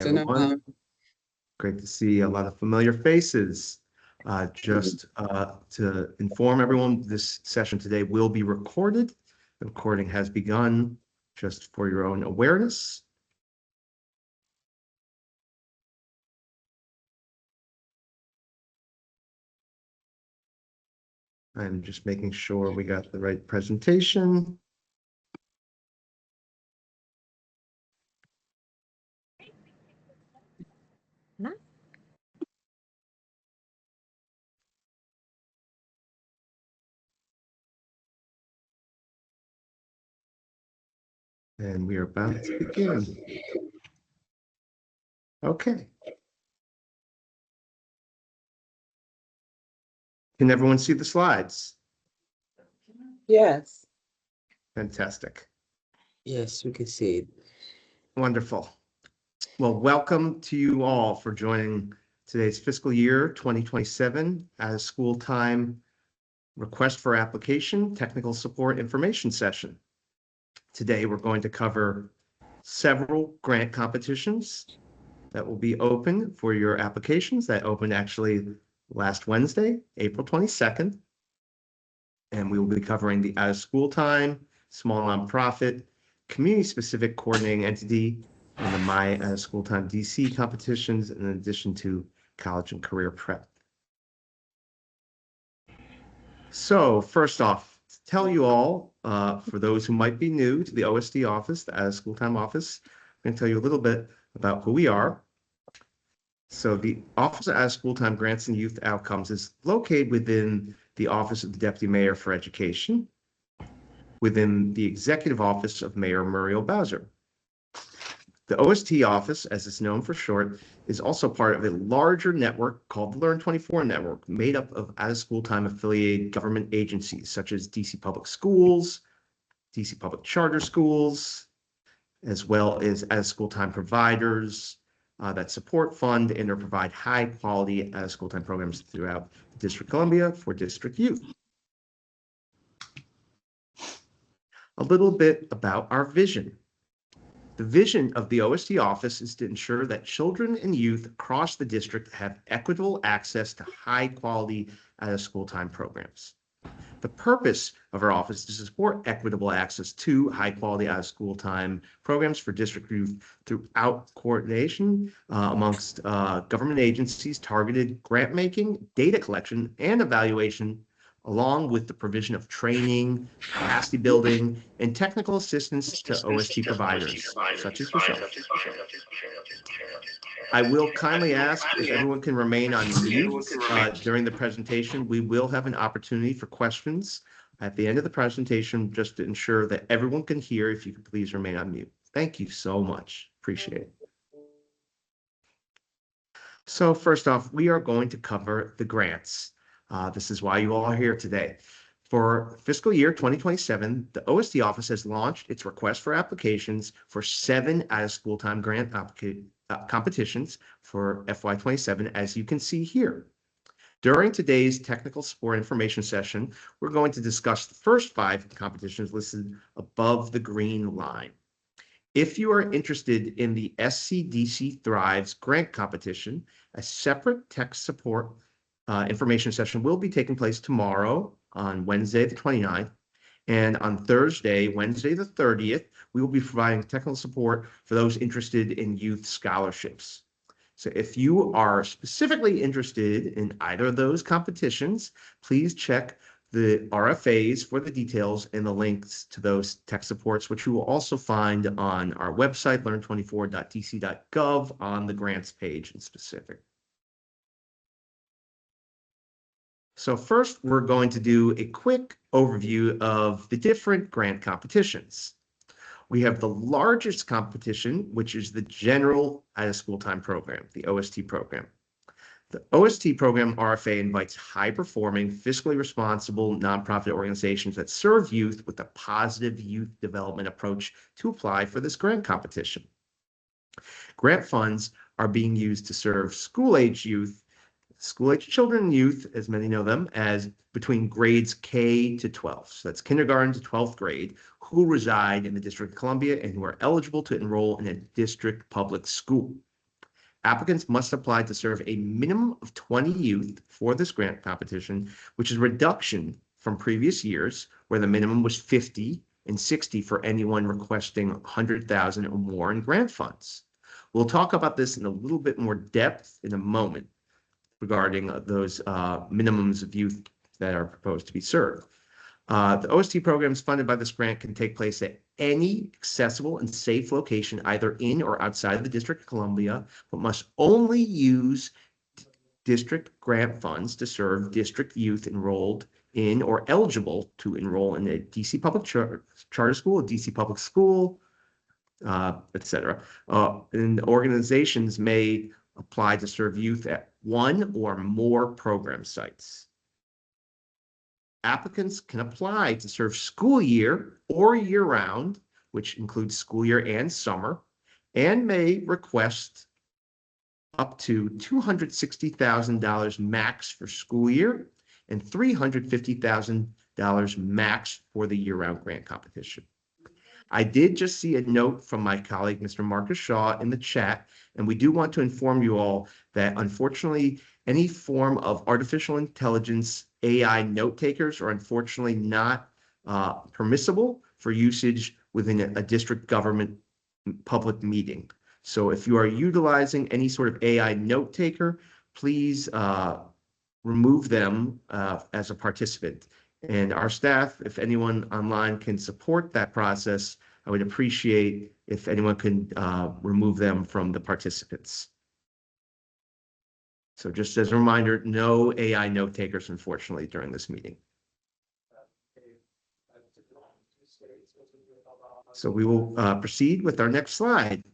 everyone. Great to see a lot of familiar faces. Just to inform everyone, this session today will be recorded. The recording has begun, just for your own awareness. I'm just making sure we got the right presentation. And we are about to begin. Okay. Can everyone see the slides? Yes. Fantastic. Yes, we can see it. Wonderful. Well, welcome to you all for joining today's fiscal year 2027 as school time request for application technical support information session. Today, we're going to cover several grant competitions that will be open for your applications that opened actually last Wednesday, April 22nd. And we will be covering the out of school time, small nonprofit, community-specific coordinating entity, and the My Out of School Time DC competitions, in addition to college and career prep. So first off, to tell you all, for those who might be new to the OST office, the Out of School Time office, I'm going to tell you a little bit about who we are. So the Office of Out of School Time Grants and Youth Outcomes is located within the Office of the Deputy Mayor for Education, within the Executive Office of Mayor Muriel Bowser. The OST office, as it's known for short, is also part of a larger network called the Learn 24 Network, made up of out-of-school time affiliated government agencies such as DC Public Schools, DC Public Charter Schools, as well as out-of-school time providers that support, fund, and or provide high-quality out-of-school time programs throughout the District of Columbia for district youth. A little bit about our vision. The vision of the OST office is to ensure that children and youth across the district have equitable access to high-quality out-of-school time programs. The purpose of our office is to support equitable access to high-quality out-of-school time programs for district youth throughout coordination amongst government agencies, targeted grant making, data collection, and evaluation, along with the provision of training, capacity building, and technical assistance to OST providers, such as yourself. I will kindly ask if everyone can remain on mute during the presentation. We will have an opportunity for questions at the end of the presentation, just to ensure that everyone can hear. If you could please remain on mute. Thank you so much. Appreciate it. So first off, we are going to cover the grants. This is why you all are here today. For fiscal year 2027, the OST office has launched its request for applications for 7 out-of-school time grant competitions for FY27, as you can see here. During today's technical support information session, we're going to discuss the first 5 competitions listed above the green line. If you are interested in the SCDC Thrives grant competition, a separate tech support information session will be taking place tomorrow on Wednesday, the 29th, and on Thursday, Wednesday, the 30th, we will be providing technical support for those interested in youth scholarships. So if you are specifically interested in either of those competitions, please check the RFAs for the details and the links to those tech supports, which you will also find on our website, learn24.dc.gov, on the grants page in specific. So first, we're going to do a quick overview of the different grant competitions. We have the largest competition, which is the General Out-of-School Time Program, the OST program. The OST program, RFA, invites high-performing, fiscally responsible nonprofit organizations that serve youth with a positive youth development approach to apply for this grant competition. Grant funds are being used to serve school-age youth, school-age children and youth, as many know them, as between grades K to 12. So that's kindergarten to 12th grade, who reside in the District of Columbia and who are eligible to enroll in a district public school. Applicants must apply to serve a minimum of 20 youth for this grant competition, which is a reduction from previous years where the minimum was 50 and 60 for anyone requesting 100,000 or more in grant funds. We'll talk about this in a little bit more depth in a moment regarding those minimums of youth that are proposed to be served. The OST programs funded by this grant can take place at any accessible and safe location, either in or outside of the District of Columbia, but must only use district grant funds to serve district youth enrolled in or eligible to enroll in a DC public charter school, a DC public school, etc. And organizations may apply to serve youth at one or more program sites. Applicants can apply to serve school year or year-round, which includes school year and summer, and may request up to $260,000 max for school year and $350,000 max for the year-round grant competition. I did just see a note from my colleague, Mr. Marcus Shaw, in the chat, and we do want to inform you all that unfortunately, any form of artificial intelligence AI note takers are unfortunately not permissible for usage within a district government public meeting. So if you are utilizing any sort of AI note taker, please remove them as a participant. And our staff, if anyone online can support that process, I would appreciate if anyone can remove them from the participants. So just as a reminder, no AI note takers, unfortunately, during this meeting. So we will proceed with our next slide.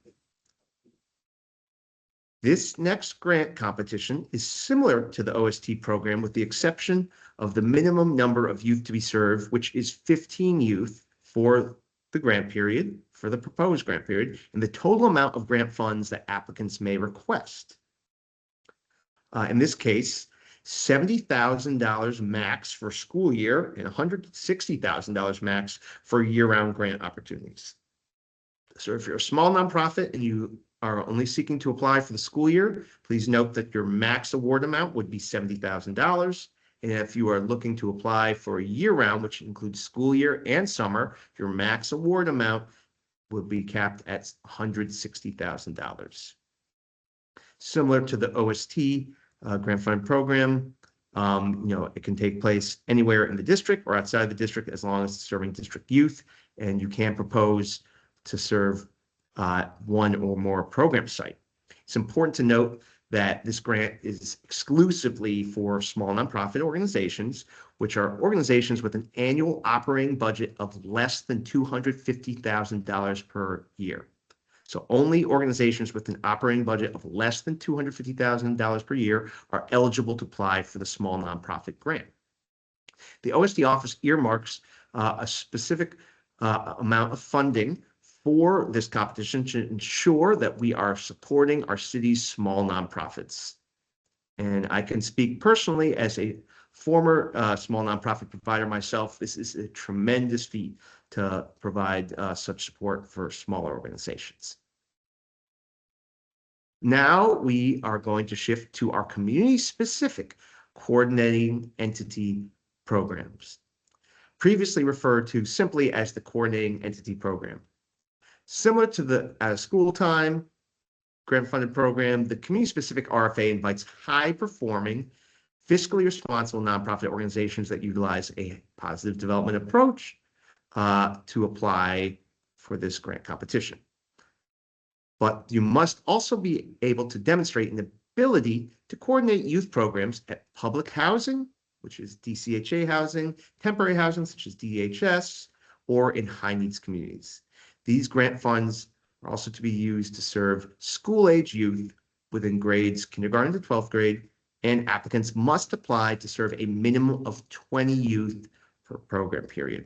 This next grant competition is similar to the OST program with the exception of the minimum number of youth to be served, which is 15 youth for the grant period, for the proposed grant period, and the total amount of grant funds that applicants may request. In this case, $70,000 max for school year and $160,000 max for year-round grant opportunities. So if you're a small nonprofit and you are only seeking to apply for the school year, please note that your max award amount would be $70,000. And if you are looking to apply for a year-round, which includes school year and summer, your max award amount will be capped at $160,000. Similar to the OST grant fund program, it can take place anywhere in the district or outside the district as long as it's serving district youth, and you can propose to serve one or more program site. It's important to note that this grant is exclusively for small nonprofit organizations, which are organizations with an annual operating budget of less than $250,000 per year. So only organizations with an operating budget of less than $250,000 per year are eligible to apply for the small nonprofit grant. The OST office earmarks a specific amount of funding for this competition to ensure that we are supporting our city's small nonprofits. And I can speak personally as a former small nonprofit provider myself. This is a tremendous feat to provide such support for smaller organizations. Now we are going to shift to our community-specific coordinating entity programs, previously referred to simply as the coordinating entity program. Similar to the school time grant-funded program, the community-specific RFA invites high-performing, fiscally responsible nonprofit organizations that utilize a positive development approach to apply for this grant competition. But you must also be able to demonstrate an ability to coordinate youth programs at public housing, which is DCHA housing, temporary housing, such as DHS, or in high-needs communities. These grant funds are also to be used to serve school-age youth within grades kindergarten to 12th grade, and applicants must apply to serve a minimum of 20 youth per program period.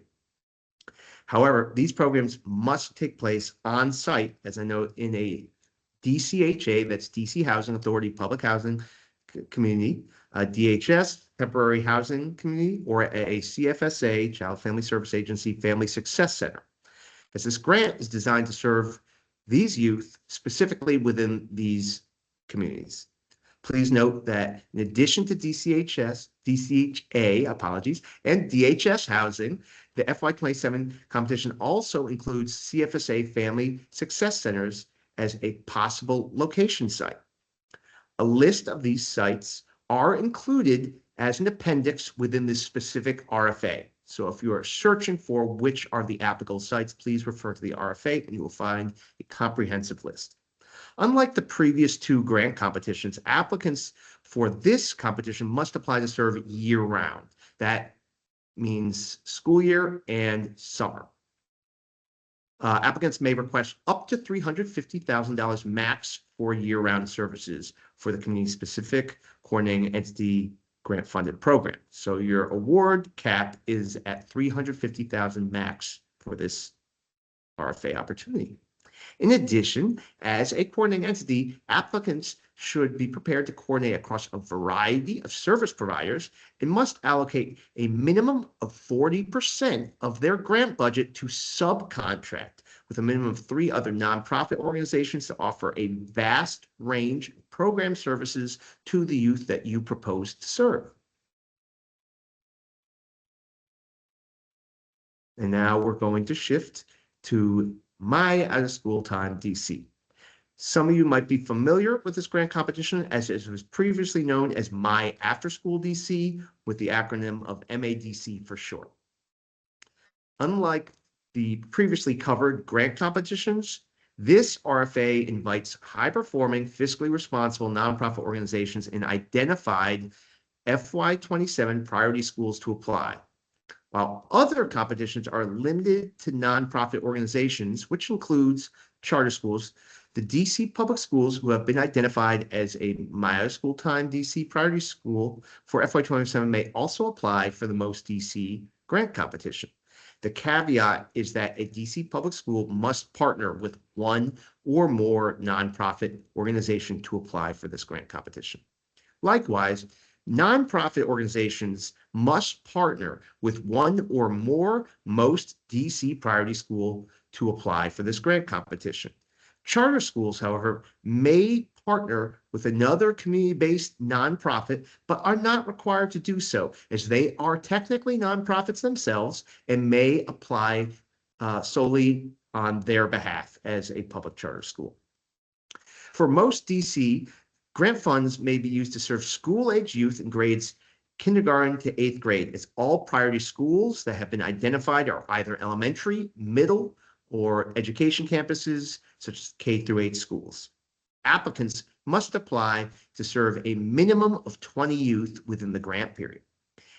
However, these programs must take place on site, as I know, in a DCHA, that's DC Housing Authority Public Housing Community, DHS, Temporary Housing Community, or a CFSA, Child Family Service Agency, Family Success Center. As this grant is designed to serve these youth specifically within these communities. Please note that in addition to DCHA, apologies, and DHS housing, the FY27 competition also includes CFSA Family Success Centers as a possible location site. A list of these sites are included as an appendix within this specific RFA. So if you are searching for which are the applicable sites, please refer to the RFA and you will find a comprehensive list. Unlike the previous two grant competitions, applicants for this competition must apply to serve year-round. That means school year and summer. Applicants may request up to $350,000 max for year-round services for the community-specific coordinating entity grant-funded program. So your award cap is at $350,000 max for this RFA opportunity. In addition, as a coordinating entity, applicants should be prepared to coordinate across a variety of service providers and must allocate a minimum of 40% of their grant budget to subcontract with a minimum of 3 other nonprofit organizations to offer a vast range of program services to the youth that you propose to serve. And now we're going to shift to My Out of School Time DC. Some of you might be familiar with this grant competition as it was previously known as My After School DC with the acronym of MADC for short. Unlike the previously covered grant competitions, this RFA invites high-performing, fiscally responsible nonprofit organizations in identified FY27 priority schools to apply. While other competitions are limited to nonprofit organizations, which includes charter schools, the DC public schools who have been identified as a My Out of School Time DC priority school for FY27 may also apply for the Most DC grant competition. The caveat is that a DC public school must partner with one or more nonprofit organization to apply for this grant competition. Likewise, nonprofit organizations must partner with one or more Most DC priority school to apply for this grant competition. Charter schools, however, may partner with another community-based nonprofit, but are not required to do so, as they are technically nonprofits themselves and may apply solely on their behalf as a public charter school. For Most DC, grant funds may be used to serve school-age youth in grades kindergarten to 8th grade, as all priority schools that have been identified are either elementary, middle, or education campuses, such as K through 8 schools. Applicants must apply to serve a minimum of 20 youth within the grant period.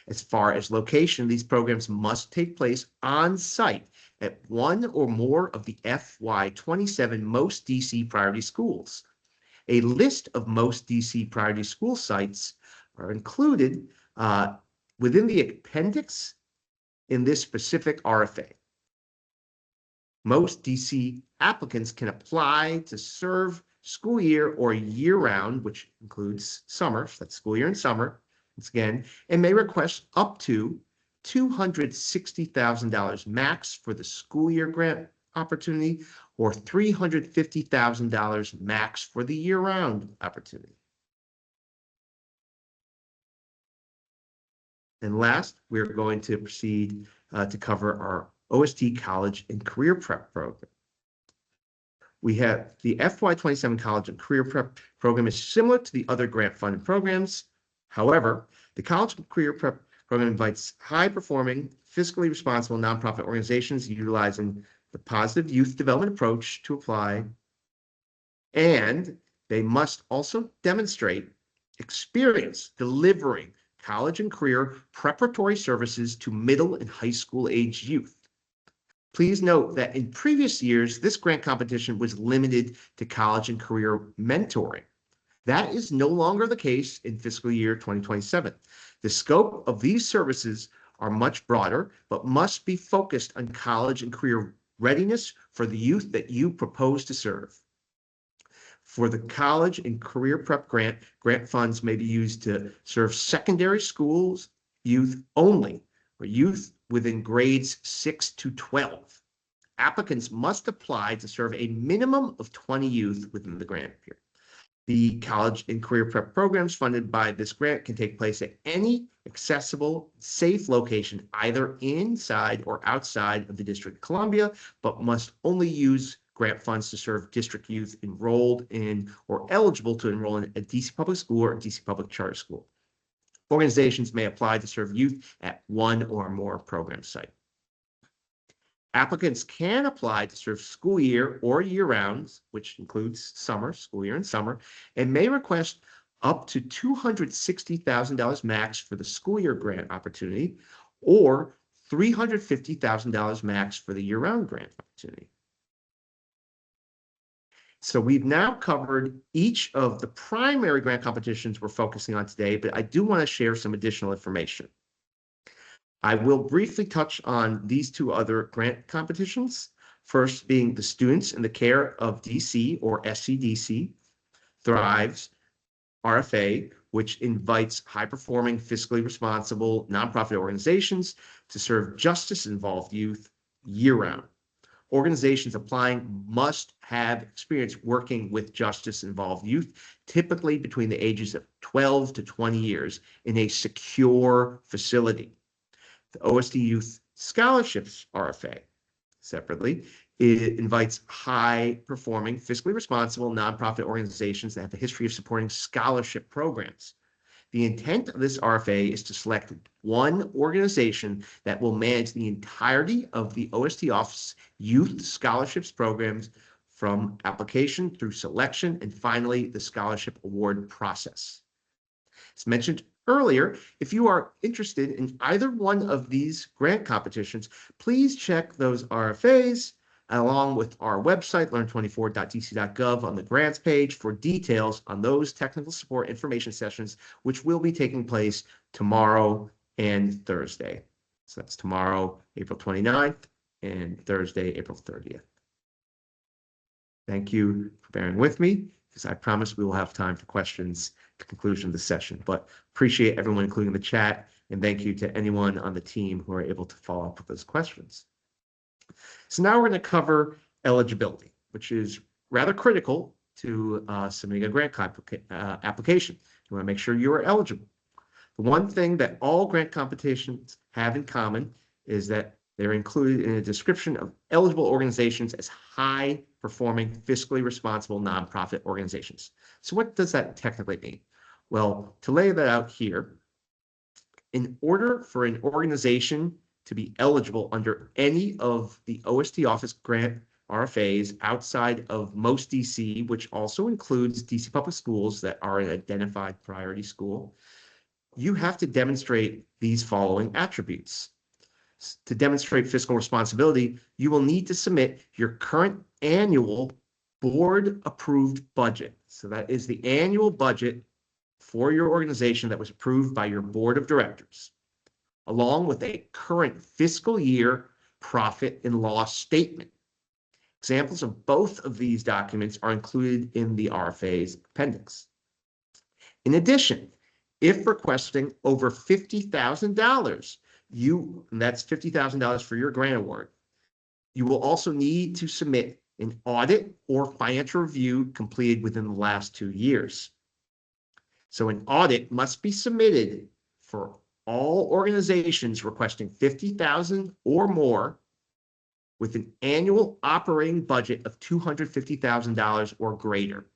As far as location, these programs must take place on site at one or more of the FY27 Most DC priority schools. A list of Most DC priority school sites are included within the appendix in this specific RFA. Most DC applicants can apply to serve school year or year-round, which includes summer, so that's school year and summer, once again, and may request up to $260,000 max for the school year grant opportunity or $350,000 max for the year-round opportunity. And last, we're going to proceed to cover our OST College and Career Prep program. We have the FY27 College and Career Prep program is similar to the other grant-funded programs. However, the College and Career Prep program invites high-performing, fiscally responsible nonprofit organizations utilizing the positive youth development approach to apply, and they must also demonstrate experience delivering college and career preparatory services to middle and high school age youth. Please note that in previous years, this grant competition was limited to college and career mentoring. That is no longer the case in fiscal year 2027. The scope of these services are much broader, but must be focused on college and career readiness for the youth that you propose to serve. For the college and career prep grant funds may be used to serve secondary schools youth only, or youth within grades 6 to 12. Applicants must apply to serve a minimum of 20 youth within the grant period. The college and career prep programs funded by this grant can take place at any accessible, safe location, either inside or outside of the District of Columbia, but must only use grant funds to serve district youth enrolled in or eligible to enroll in a DC public school or a DC public charter school. Organizations may apply to serve youth at one or more program sites. Applicants can apply to serve school year or year-round, which includes summer, school year and summer, and may request up to $260,000 max for the school year grant opportunity or $350,000 max for the year-round grant opportunity. So we've now covered each of the primary grant competitions we're focusing on today, but I do want to share some additional information. I will briefly touch on these two other grant competitions. First being the Students in the Care of DC or SCDC Thrives RFA, which invites high-performing, fiscally responsible nonprofit organizations to serve justice-involved youth year-round. Organizations applying must have experience working with justice-involved youth, typically between the ages of 12 to 20 years, in a secure facility. The OST Youth Scholarships RFA, separately, it invites high-performing, fiscally responsible nonprofit organizations that have a history of supporting scholarship programs. The intent of this RFA is to select one organization that will manage the entirety of the OST Office Youth Scholarships programs from application through selection and finally the scholarship award process. As mentioned earlier, if you are interested in either one of these grant competitions, please check those RFAs along with our website, learn24.dc.gov, on the grants page for details on those technical support information sessions, which will be taking place tomorrow and Thursday. So that's tomorrow, April 29th, and Thursday, April 30th. Thank you for bearing with me, because I promise we will have time for questions at the conclusion of the session. But appreciate everyone including the chat, and thank you to anyone on the team who are able to follow up with those questions. So now we're going to cover eligibility, which is rather critical to submitting a grant application. You want to make sure you are eligible. The one thing that all grant competitions have in common is that they're included in a description of eligible organizations as high-performing, fiscally responsible nonprofit organizations. So what does that technically mean? Well, to lay that out here, in order for an organization to be eligible under any of the OST Office grant RFAs outside of most DC, which also includes DC public schools that are an identified priority school, you have to demonstrate these following attributes. To demonstrate fiscal responsibility, you will need to submit your current annual board-approved budget. So that is the annual budget for your organization that was approved by your board of directors, along with a current fiscal year profit and loss statement. Examples of both of these documents are included in the RFA's appendix. In addition, if requesting over $50,000, and that's $50,000 for your grant award, you will also need to submit an audit or financial review completed within the last 2 years. So an audit must be submitted for all organizations requesting $50,000 or more with an annual operating budget of $250,000 or greater,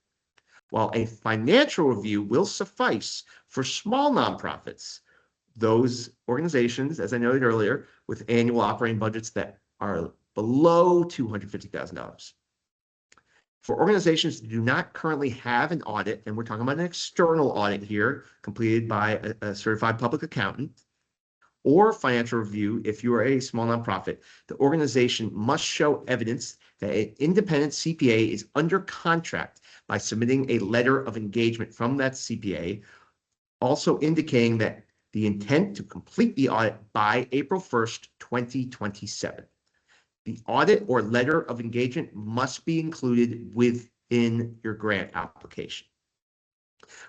while a financial review will suffice for small nonprofits, those organizations, as I noted earlier, with annual operating budgets that are below $250,000. For organizations that do not currently have an audit, and we're talking about an external audit here, completed by a certified public accountant, or financial review, if you are a small nonprofit, the organization must show evidence that an independent CPA is under contract by submitting a letter of engagement from that CPA, also indicating that the intent to complete the audit by April 1st, 2027. The audit or letter of engagement must be included within your grant application.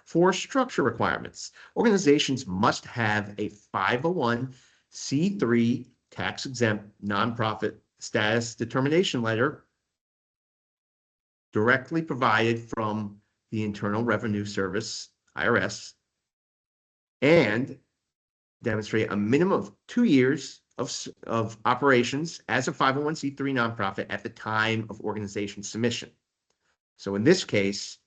For structure requirements, organizations must have a 501c3 tax-exempt nonprofit status determination letter directly provided from the Internal Revenue Service, IRS, and demonstrate a minimum of 2 years of operations as a 501c3 nonprofit at the time of organization submission. So in this case,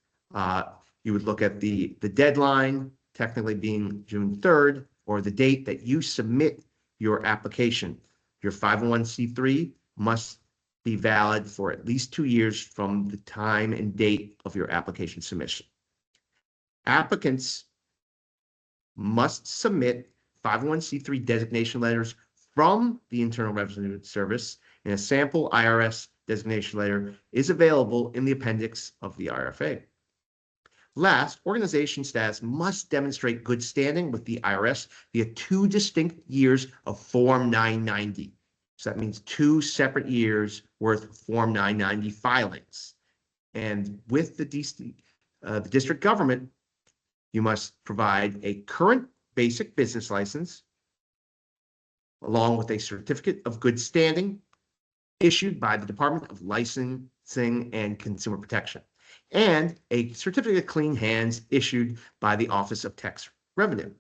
you would look at the deadline, technically being June 3rd, or the date that you submit your application. Your 501c3 must be valid for at least 2 years from the time and date of your application submission. Applicants must submit 501c3 designation letters from the Internal Revenue Service, and a sample IRS designation letter is available in the appendix of the RFA. Last, organization status must demonstrate good standing with the IRS via 2 distinct years of Form 990. So that means 2 separate years worth of Form 990 filings. And with the district government, you must provide a current basic business license, along with a certificate of good standing issued by the Department of Licensing and Consumer Protection, and a certificate of clean hands issued by the Office of Tax Revenue.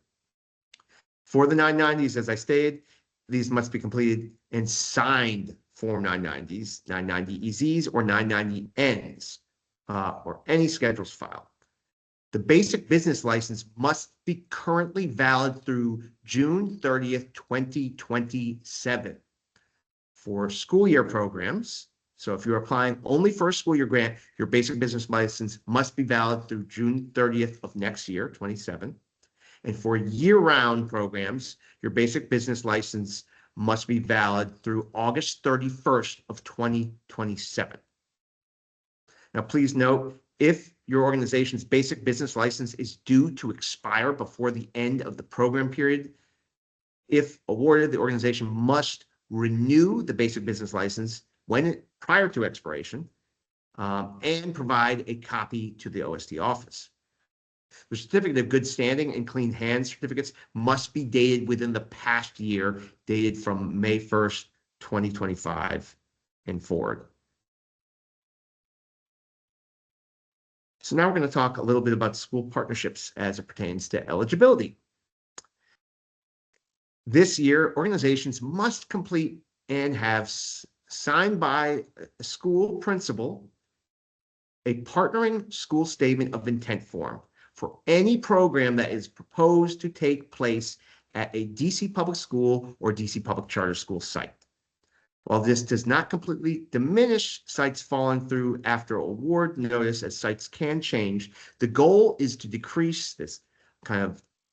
For the 990s, as I stated, these must be completed and signed Form 990s, 990EZs, or 990Ns, or any schedules file. The basic business license must be currently valid through June 30th, 2027. For school year programs, so if you're applying only for a school year grant, your basic business license must be valid through June 30th of next year, 27. And for year-round programs, your basic business license must be valid through August 31st of 2027. Now, please note, if your organization's basic business license is due to expire before the end of the program period, if awarded, the organization must renew the basic business license prior to expiration, and provide a copy to the OST office. The certificate of good standing and clean hands certificates must be dated within the past year, dated from May 1st, 2025 and forward. So now we're going to talk a little bit about school partnerships as it pertains to eligibility. This year, organizations must complete and have signed by a school principal a partnering school statement of intent form for any program that is proposed to take place at a DC public school or DC public charter school site. While this does not completely diminish sites falling through after award notice, as sites can change, the goal is to decrease this kind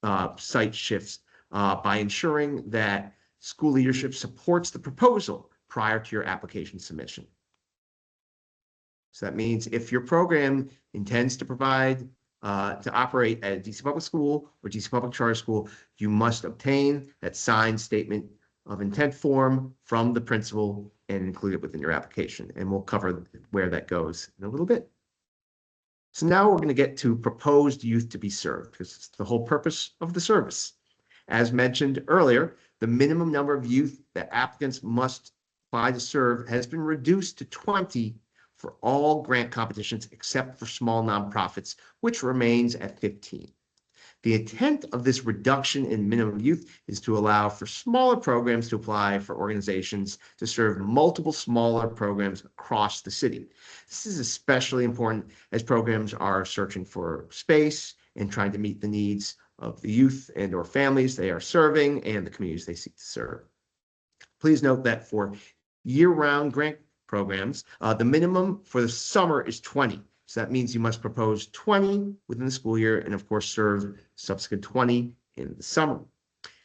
of site shifts by ensuring that school leadership supports the proposal prior to your application submission. So that means if your program intends to provide to operate at a DC public school or DC public charter school, you must obtain that signed statement of intent form from the principal and include it within your application. And we'll cover where that goes in a little bit. So now we're going to get to proposed youth to be served, because it's the whole purpose of the service. As mentioned earlier, the minimum number of youth that applicants must apply to serve has been reduced to 20 for all grant competitions except for small nonprofits, which remains at 15. The intent of this reduction in minimum youth is to allow for smaller programs to apply for organizations to serve multiple smaller programs across the city. This is especially important as programs are searching for space and trying to meet the needs of the youth and or families they are serving and the communities they seek to serve. Please note that for year-round grant programs, the minimum for the summer is 20. So that means you must propose 20 within the school year and, of course, serve subsequent 20 in the summer,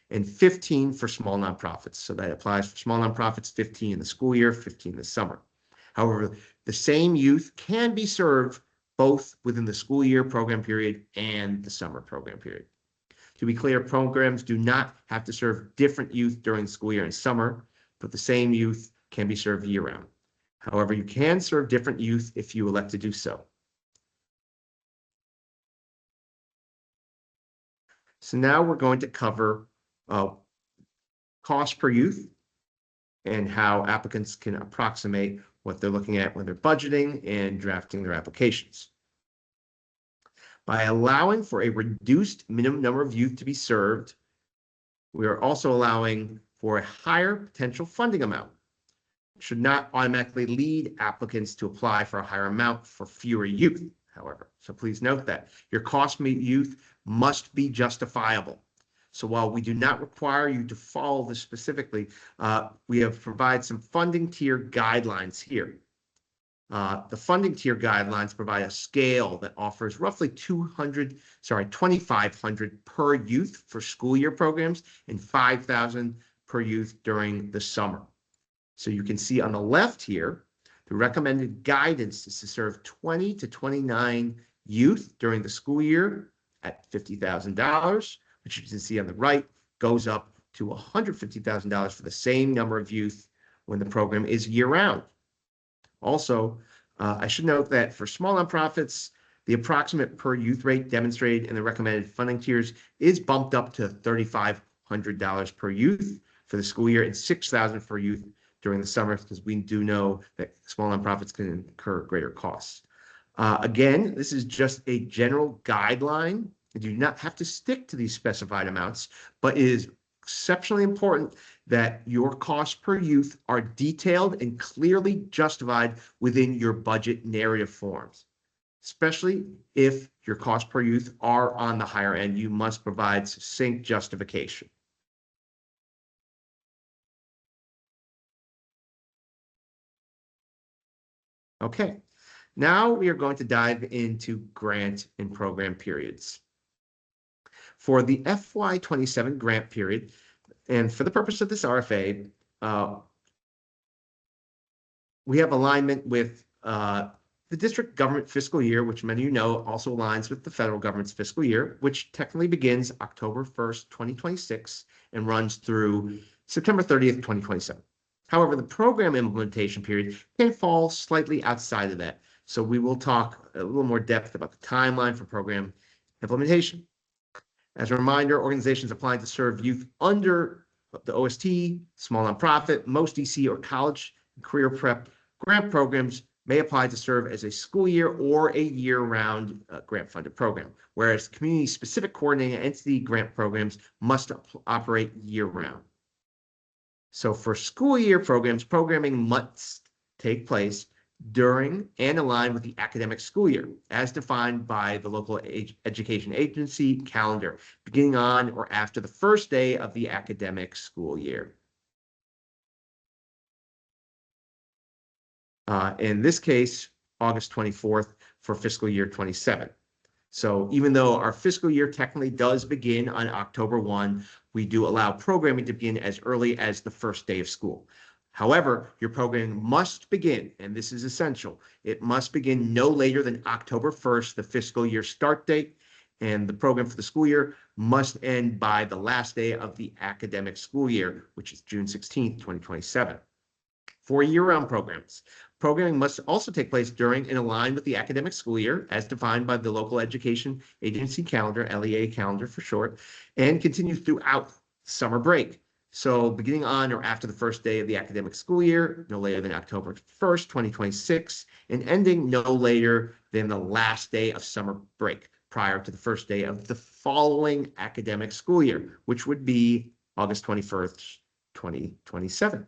and 15 for small nonprofits. So that applies for small nonprofits, 15 in the school year, 15 in the summer. However, the same youth can be served both within the school year program period and the summer program period. To be clear, programs do not have to serve different youth during the school year and summer, but the same youth can be served year-round. However, you can serve different youth if you elect to do so. So now we're going to cover cost per youth and how applicants can approximate what they're looking at when they're budgeting and drafting their applications. By allowing for a reduced minimum number of youth to be served, we are also allowing for a higher potential funding amount. It should not automatically lead applicants to apply for a higher amount for fewer youth, however. So please note that your cost per youth must be justifiable. So while we do not require you to follow this specifically, we have provided some funding tier guidelines here. The funding tier guidelines provide a scale that offers roughly 2,500 per youth for school year programs and 5,000 per youth during the summer. So you can see on the left here, the recommended guidance is to serve 20 to 29 youth during the school year at $50,000, which you can see on the right goes up to $150,000 for the same number of youth when the program is year-round. Also, I should note that for small nonprofits, the approximate per youth rate demonstrated in the recommended funding tiers is bumped up to $3,500 per youth for the school year and $6,000 per youth during the summer, because we do know that small nonprofits can incur greater costs. Again, this is just a general guideline. You do not have to stick to these specified amounts, but it is exceptionally important that your costs per youth are detailed and clearly justified within your budget narrative forms. Especially if your costs per youth are on the higher end, you must provide succinct justification. Okay, now we are going to dive into grant and program periods. For the FY27 grant period, and for the purpose of this RFA, we have alignment with the district government fiscal year, which many of you know also aligns with the federal government's fiscal year, which technically begins October 1st, 2026, and runs through September 30th, 2027. However, the program implementation period can fall slightly outside of that. So we will talk a little more depth about the timeline for program implementation. As a reminder, organizations applying to serve youth under the OST, small nonprofit, most DC or college and career prep grant programs may apply to serve as a school year or a year-round grant-funded program, whereas community-specific coordinating entity grant programs must operate year-round. So for school year programs, programming must take place during and align with the academic school year, as defined by the local education agency calendar, beginning on or after the first day of the academic school year. In this case, August 24th for fiscal year 27. So even though our fiscal year technically does begin on October 1, we do allow programming to begin as early as the first day of school. However, your programming must begin, and this is essential, it must begin no later than October 1st, the fiscal year start date, and the program for the school year must end by the last day of the academic school year, which is June 16th, 2027. For year-round programs, programming must also take place during and align with the academic school year, as defined by the local education agency calendar, LEA calendar for short, and continue throughout summer break. So beginning on or after the first day of the academic school year, no later than October 1st, 2026, and ending no later than the last day of summer break, prior to the first day of the following academic school year, which would be August 21st, 2027.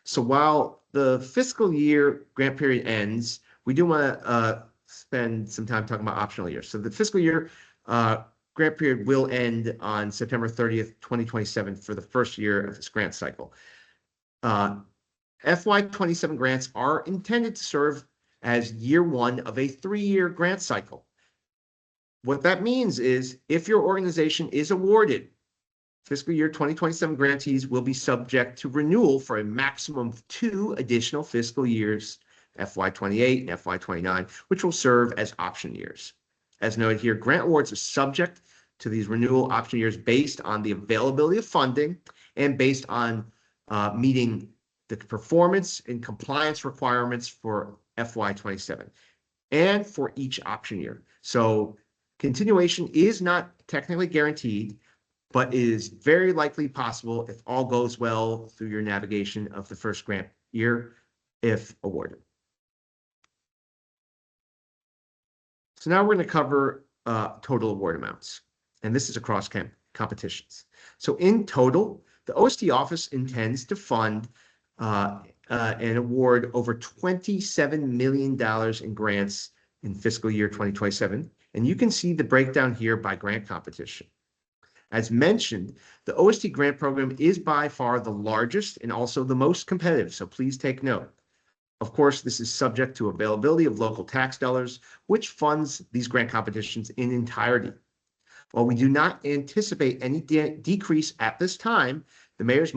So while the fiscal year grant period ends, we do want to spend some time talking about optional years. So the fiscal year grant period will end on September 30th, 2027 for the first year of this grant cycle. FY27 grants are intended to serve as year one of a 3-year grant cycle. What that means is if your organization is awarded fiscal year 2027 grantees will be subject to renewal for a maximum of 2 additional fiscal years, FY28 and FY29, which will serve as option years. As noted here, grant awards are subject to these renewal option years based on the availability of funding and based on meeting the performance and compliance requirements for FY27 and for each option year. So continuation is not technically guaranteed, but is very likely possible if all goes well through your navigation of the first grant year, if awarded. So now we're going to cover total award amounts, and this is across competitions. So in total, the OST office intends to fund and award over $27 million in grants in fiscal year 2027. And you can see the breakdown here by grant competition. As mentioned, the OST grant program is by far the largest and also the most competitive, so please take note. Of course, this is subject to availability of local tax dollars, which funds these grant competitions in entirety. While we do not anticipate any decrease at this time, the mayor's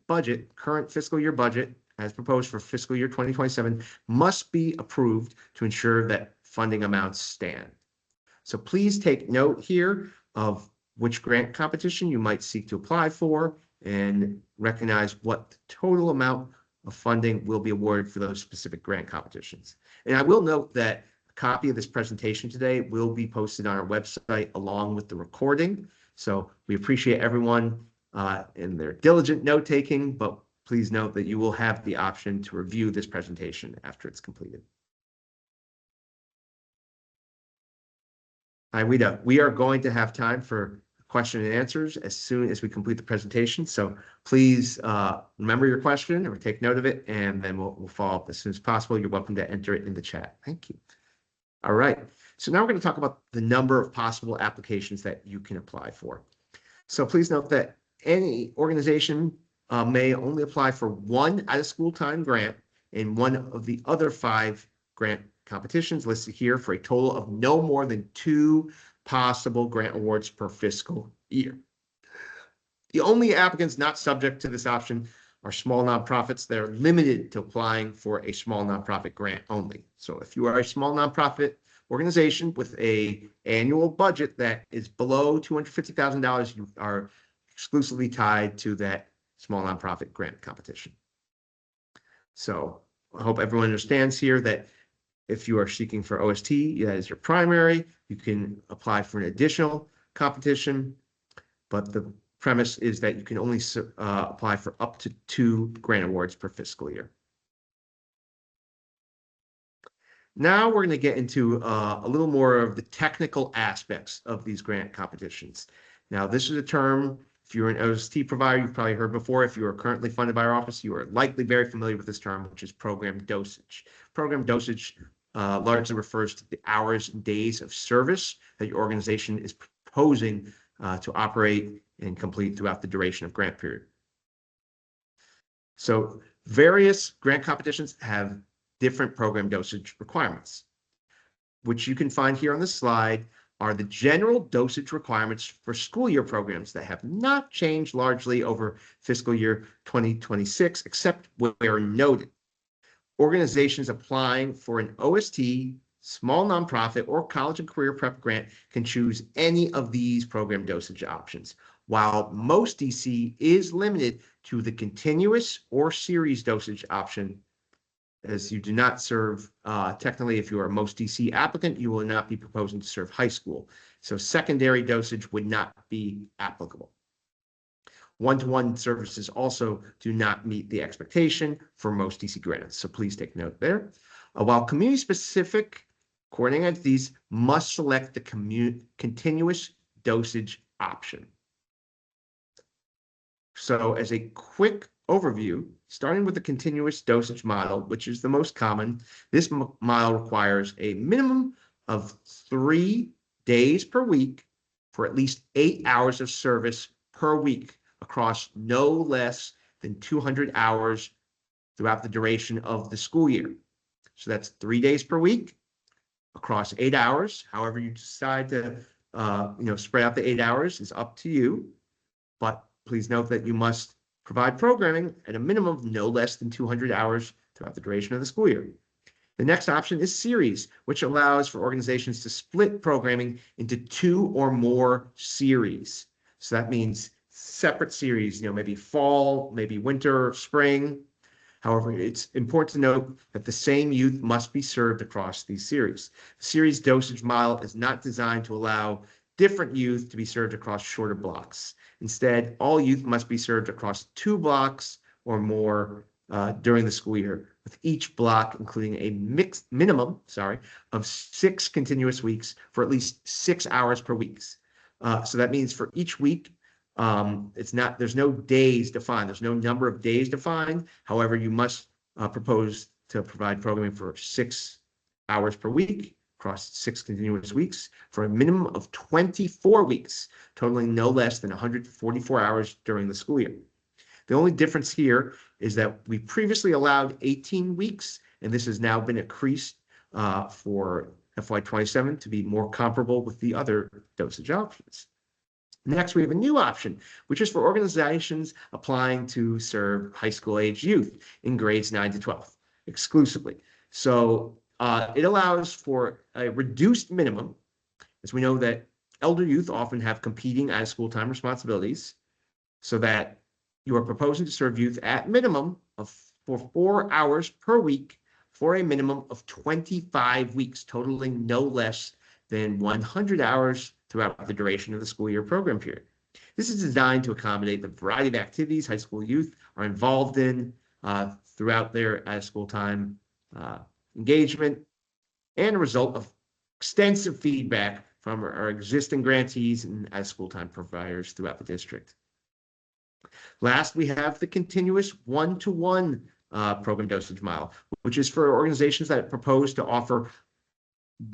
budget, current fiscal year budget, as proposed for fiscal year 2027, must be approved to ensure that funding amounts stand. So please take note here of which grant competition you might seek to apply for and recognize what the total amount of funding will be awarded for those specific grant competitions. And I will note that a copy of this presentation today will be posted on our website along with the recording. So we appreciate everyone in their diligent note-taking, but please note that you will have the option to review this presentation after it's completed. Hi, we are going to have time for question and answers as soon as we complete the presentation. So please remember your question or take note of it, and then we'll follow up as soon as possible. You're welcome to enter it in the chat. Thank you. All right. So now we're going to talk about the number of possible applications that you can apply for. So please note that any organization may only apply for one out-of-school time grant in one of the other 5 grant competitions listed here for a total of no more than 2 possible grant awards per fiscal year. The only applicants not subject to this option are small nonprofits. They're limited to applying for a small nonprofit grant only. So if you are a small nonprofit organization with an annual budget that is below $250,000, you are exclusively tied to that small nonprofit grant competition. So I hope everyone understands here that if you are seeking for OST, that is your primary, you can apply for an additional competition, but the premise is that you can only apply for up to 2 grant awards per fiscal year. Now we're going to get into a little more of the technical aspects of these grant competitions. Now, this is a term, if you're an OST provider, you've probably heard before. If you are currently funded by our office, you are likely very familiar with this term, which is program dosage. Program dosage largely refers to the hours and days of service that your organization is proposing to operate and complete throughout the duration of grant period. So various grant competitions have different program dosage requirements, which you can find here on the slide are the general dosage requirements for school year programs that have not changed largely over fiscal year 2026, except where noted. Organizations applying for an OST, small nonprofit, or college and career prep grant can choose any of these program dosage options, while most DC is limited to the continuous or series dosage option, as you do not serve, technically, if you are a most DC applicant, you will not be proposing to serve high school. So secondary dosage would not be applicable. One-to-one services also do not meet the expectation for most DC grants, so please take note there. While community-specific coordinating entities must select the continuous dosage option. So as a quick overview, starting with the continuous dosage model, which is the most common, this model requires a minimum of 3 days per week for at least 8 hours of service per week across no less than 200 hours throughout the duration of the school year. So that's 3 days per week across 8 hours. However you decide to spread out the 8 hours is up to you, but please note that you must provide programming at a minimum of no less than 200 hours throughout the duration of the school year. The next option is series, which allows for organizations to split programming into 2 or more series. So that means separate series, maybe fall, maybe winter, spring. However, it's important to note that the same youth must be served across these series. The series dosage model is not designed to allow different youth to be served across shorter blocks. Instead, all youth must be served across 2 blocks or more during the school year with each block including a minimum of 6 continuous weeks for at least 6 hours per week. So that means for each week, there's no days defined. There's no number of days defined. However, you must propose to provide programming for 6 hours per week across 6 continuous weeks for a minimum of 24 weeks, totaling no less than 144 hours during the school year. The only difference here is that we previously allowed 18 weeks, and this has now been increased for FY27 to be more comparable with the other dosage options. Next, we have a new option, which is for organizations applying to serve high school age youth in grades 9 to 12 exclusively. So it allows for a reduced minimum, as we know that elder youth often have competing out-of-school time responsibilities, so that you are proposing to serve youth at minimum for 4 hours per week for a minimum of 25 weeks, totaling no less than 100 hours throughout the duration of the school year program period. This is designed to accommodate the variety of activities high school youth are involved in throughout their out-of-school time engagement, and a result of extensive feedback from our existing grantees and out-of-school time providers throughout the district. Last, we have the continuous one-to-one program dosage model, which is for organizations that propose to offer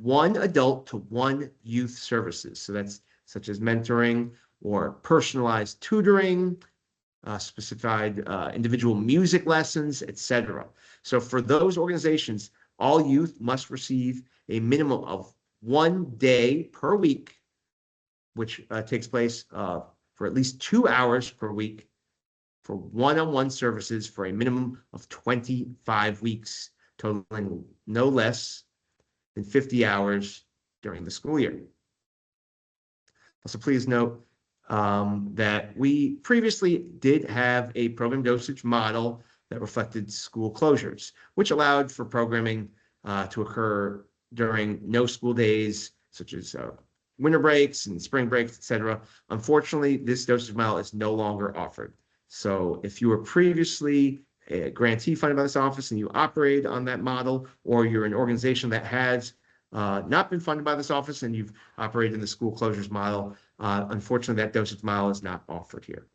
one adult to one youth services. So that's such as mentoring or personalized tutoring, specified individual music lessons, etc. So for those organizations, all youth must receive a minimum of 1 day per week, which takes place for at least 2 hours per week for one-on-one services for a minimum of 25 weeks, totaling no less than 50 hours during the school year. Also, please note that we previously did have a program dosage model that reflected school closures, which allowed for programming to occur during no school days, such as winter breaks and spring breaks, etc. Unfortunately, this dosage model is no longer offered. So if you were previously a grantee funded by this office and you operate on that model, or you're an organization that has not been funded by this office and you've operated in the school closures model, unfortunately, that dosage model is not offered here.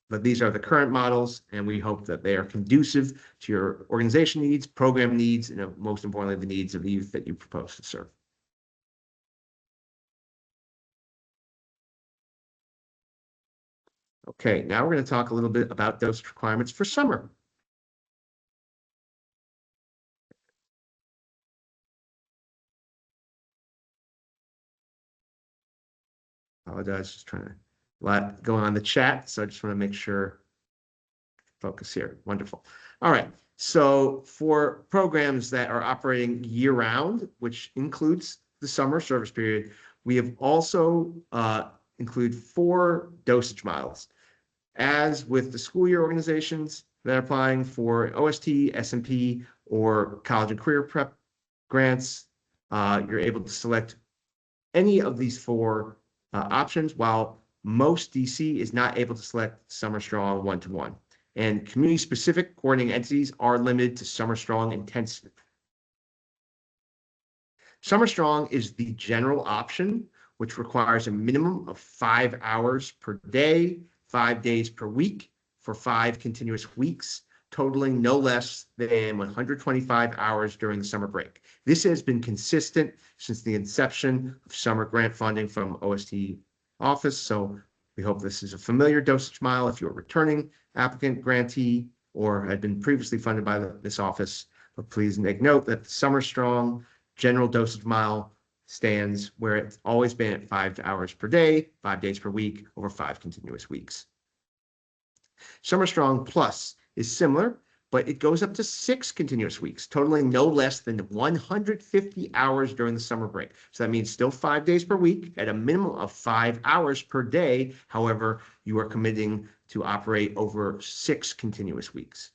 But these are the current models, and we hope that they are conducive to your organization needs, program needs, and most importantly, the needs of the youth that you propose to serve. Okay, now we're going to talk a little bit about dosage requirements for summer. Apologize, just trying to a lot going on in the chat, so I just want to make sure focus here. Wonderful. All right, so for programs that are operating year-round, which includes the summer service period, we have also include 4 dosage models. As with the school year organizations that are applying for OST, SNP, or college and career prep grants, you're able to select any of these 4 options, while most DC is not able to select Summer Strong one-to-one. And community-specific coordinating entities are limited to Summer Strong Intensive. Summer Strong is the general option, which requires a minimum of 5 hours per day, 5 days per week for 5 continuous weeks, totaling no less than 125 hours during the summer break. This has been consistent since the inception of summer grant funding from OST office, so we hope this is a familiar dosage model if you're a returning applicant, grantee, or had been previously funded by this office. But please make note that the Summer Strong general dosage model stands where it's always been at 5 hours per day, 5 days per week, over 5 continuous weeks. Summer Strong Plus is similar, but it goes up to 6 continuous weeks, totaling no less than 150 hours during the summer break. So that means still 5 days per week at a minimum of 5 hours per day. However, you are committing to operate over 6 continuous weeks.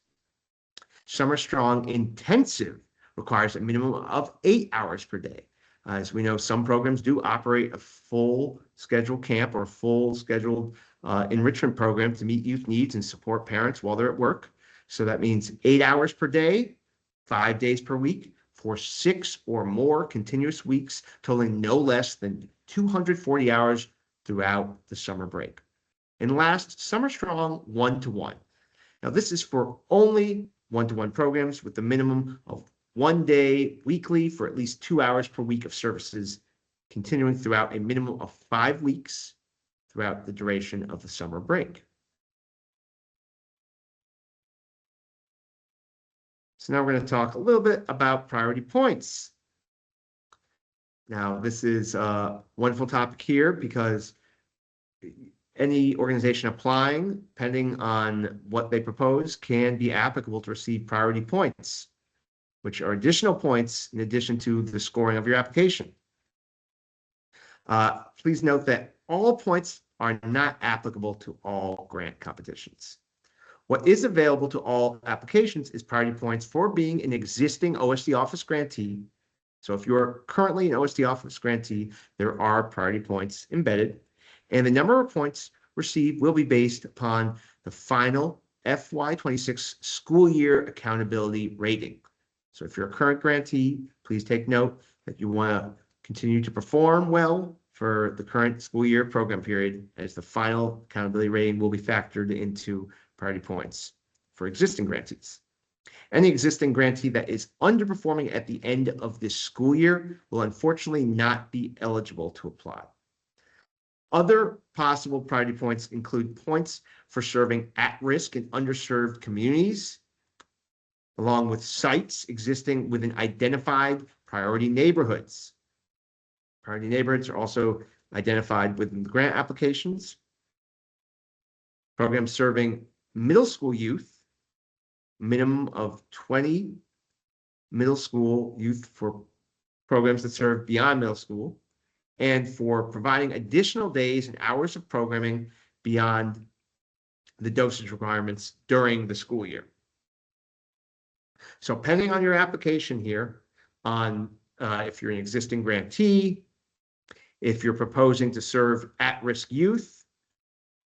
Summer Strong Intensive requires a minimum of 8 hours per day. As we know, some programs do operate a full scheduled camp or full scheduled enrichment program to meet youth needs and support parents while they're at work. So that means 8 hours per day, 5 days per week, for 6 or more continuous weeks, totaling no less than 240 hours throughout the summer break. And last, Summer Strong 1-to-1. Now, this is for only 1-to-1 programs with a minimum of 1 day weekly for at least 2 hours per week of services, continuing throughout a minimum of 5 weeks throughout the duration of the summer break. So now we're going to talk a little bit about priority points. Now, this is a wonderful topic here because any organization applying, depending on what they propose, can be applicable to receive priority points, which are additional points in addition to the scoring of your application. Please note that all points are not applicable to all grant competitions. What is available to all applications is priority points for being an existing OST office grantee. So if you are currently an OST office grantee, there are priority points embedded, and the number of points received will be based upon the final FY26 school year accountability rating. So if you're a current grantee, please take note that you want to continue to perform well for the current school year program period, as the final accountability rating will be factored into priority points for existing grantees. Any existing grantee that is underperforming at the end of this school year will unfortunately not be eligible to apply. Other possible priority points include points for serving at-risk and underserved communities, along with sites existing within identified priority neighborhoods. Priority neighborhoods are also identified within the grant applications. Programs serving middle school youth, minimum of 20 middle school youth for programs that serve beyond middle school, and for providing additional days and hours of programming beyond the dosage requirements during the school year. So depending on your application here, on if you're an existing grantee, if you're proposing to serve at-risk youth,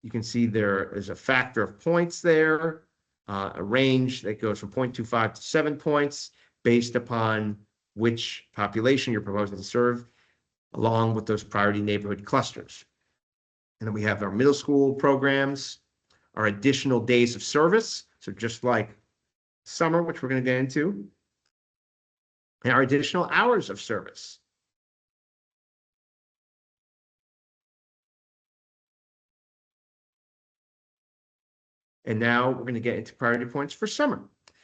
you can see there is a factor of points there, a range that goes from 0.25 to 7 points based upon which population you're proposing to serve, along with those priority neighborhood clusters. And then we have our middle school programs, our additional days of service. So just like summer, which we're going to get into, and our additional hours of service. And now we're going to get into priority points for summer.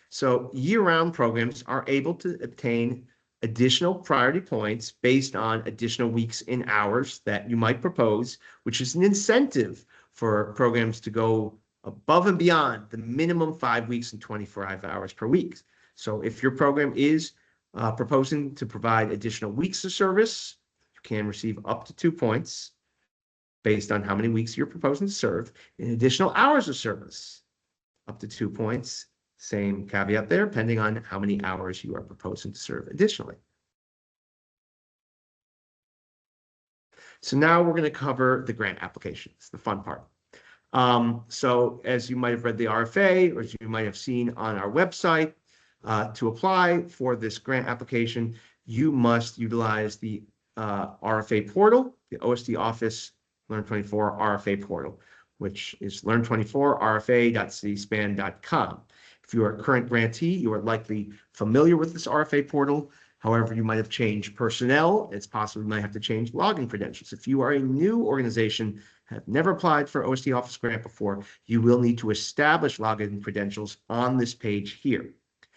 So year-round programs are able to obtain additional priority points based on additional weeks in hours that you might propose, which is an incentive for programs to go above and beyond the minimum 5 weeks and 25 hours per week. So if your program is proposing to provide additional weeks of service, you can receive up to 2 points based on how many weeks you're proposing to serve, and additional hours of service, up to 2 points. Same caveat there, depending on how many hours you are proposing to serve additionally. So now we're going to cover the grant applications, the fun part. So as you might have read the RFA, or as you might have seen on our website, to apply for this grant application, you must utilize the RFA portal, the OST Office Learn24 RFA portal, which is learn24rfa.citspan.com. If you are a current grantee, you are likely familiar with this RFA portal. However, you might have changed personnel. It's possible you might have to change login credentials. If you are a new organization, have never applied for OST Office grant before, you will need to establish login credentials on this page here.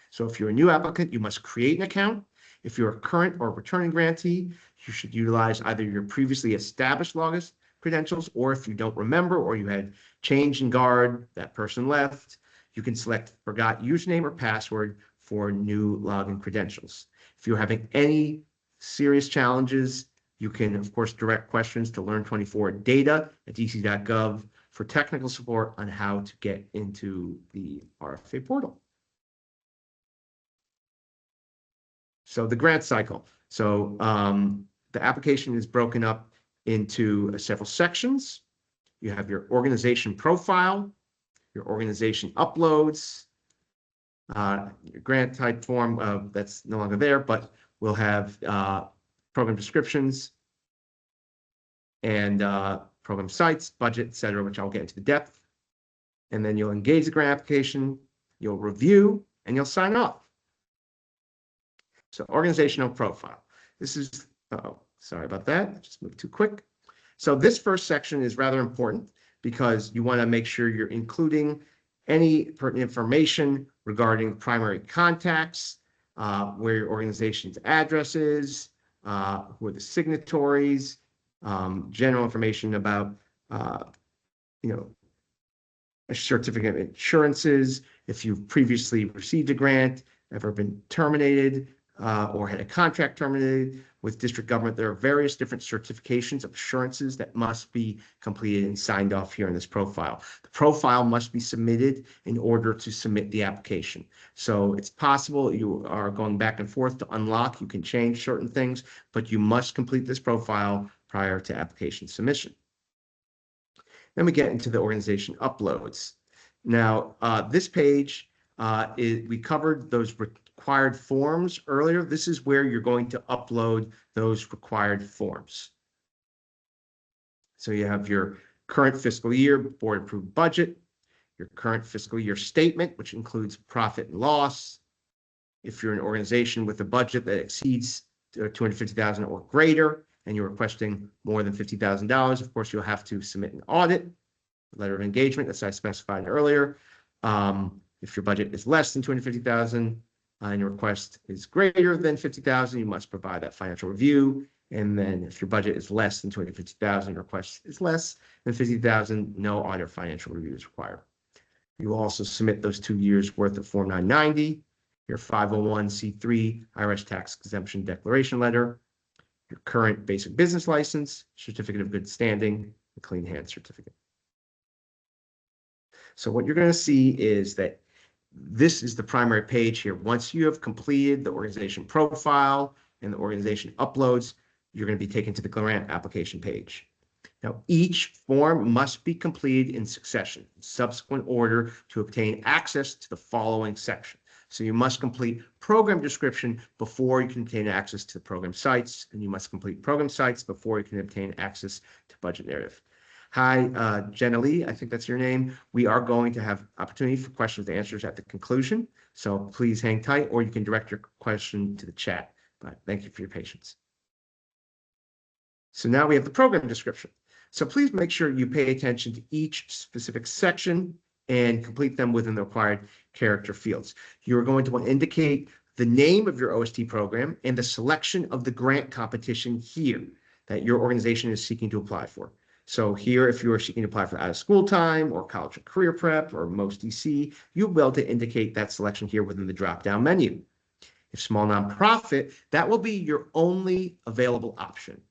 So if you're a new applicant, you must create an account. If you're a current or returning grantee, you should utilize either your previously established login credentials, or if you don't remember or you had change in guard, that person left, you can select forgot username or password for new login credentials. If you're having any serious challenges, you can, of course, direct questions to Learn24 data@dc.gov for technical support on how to get into the RFA portal. So the grant cycle. So the application is broken up into several sections. You have your organization profile, your organization uploads, Your grant type form, that's no longer there, but we'll have program descriptions and program sites, budget, et cetera, which I'll get into the depth. And then you'll engage the grant application, you'll review, and you'll sign off. So organizational profile. This is, sorry about that. I just moved too quick. So this first section is rather important because you want to make sure you're including any pertinent information regarding primary contacts, where your organization's address is, who are the signatories, general information about, a certificate of insurances, if you've previously received a grant, ever been terminated, or had a contract terminated with district government. There are various different certifications of assurances that must be completed and signed off here in this profile. The profile must be submitted in order to submit the application. So it's possible you are going back and forth to unlock. You can change certain things, but you must complete this profile prior to application submission. Then we get into the organization uploads. Now, this page, we covered those required forms earlier. This is where you're going to upload those required forms. So you have your current fiscal year board approved budget, your current fiscal year statement, which includes profit and loss. If you're an organization with a budget that exceeds $250,000 or greater, and you're requesting more than $50,000, of course, you'll have to submit an audit, letter of engagement, as I specified earlier. If your budget is less than $250,000 and your request is greater than $50,000, you must provide that financial review. And then if your budget is less than $250,000, your request is less than $50,000, no audit or financial review is required. You will also submit those 2 years worth of Form 990, your 501c3 IRS tax exemption declaration letter, your current basic business license, certificate of good standing, and clean hands certificate. So what you're going to see is that this is the primary page here. Once you have completed the organization profile and the organization uploads, you're going to be taken to the grant application page. Now, each form must be completed in succession, in subsequent order to obtain access to the following section. So you must complete program description before you can obtain access to the program sites, and you must complete program sites before you can obtain access to budget narrative. Hi, Jenna Lee, I think that's your name. We are going to have opportunity for questions and answers at the conclusion. So please hang tight, or you can direct your question to the chat. But thank you for your patience. So now we have the program description. So please make sure you pay attention to each specific section and complete them within the required character fields. You're going to want to indicate the name of your OST program and the selection of the grant competition here that your organization is seeking to apply for. So here, if you are seeking to apply for out of school time or college and career prep or most DC, you'll be able to indicate that selection here within the drop-down menu. If small nonprofit, that will be your only available option.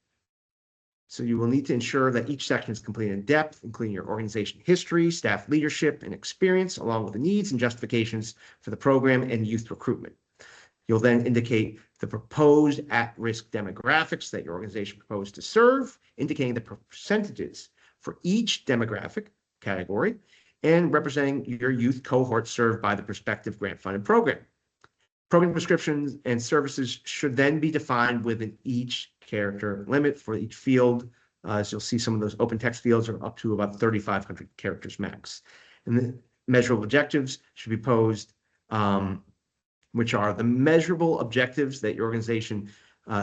So you will need to ensure that each section is completed in depth, including your organization history, staff leadership, and experience, along with the needs and justifications for the program and youth recruitment. You'll then indicate the proposed at-risk demographics that your organization proposed to serve, indicating the percentages for each demographic category, and representing your youth cohort served by the prospective grant-funded program. Program descriptions and services should then be defined within each character limit for each field. As you'll see, some of those open text fields are up to about 3,500 characters max. And the measurable objectives should be posed, which are the measurable objectives that your organization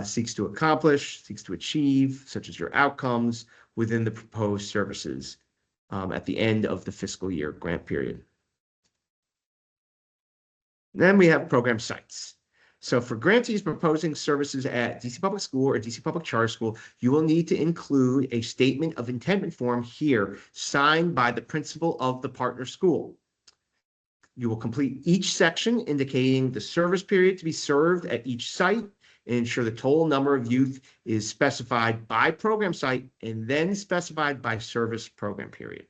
seeks to accomplish, seeks to achieve, such as your outcomes within the proposed services at the end of the fiscal year grant period. Then we have program sites. So for grantees proposing services at DC Public School or DC Public Charter School, you will need to include a statement of intent form here signed by the principal of the partner school. You will complete each section indicating the service period to be served at each site and ensure the total number of youth is specified by program site and then specified by service program period.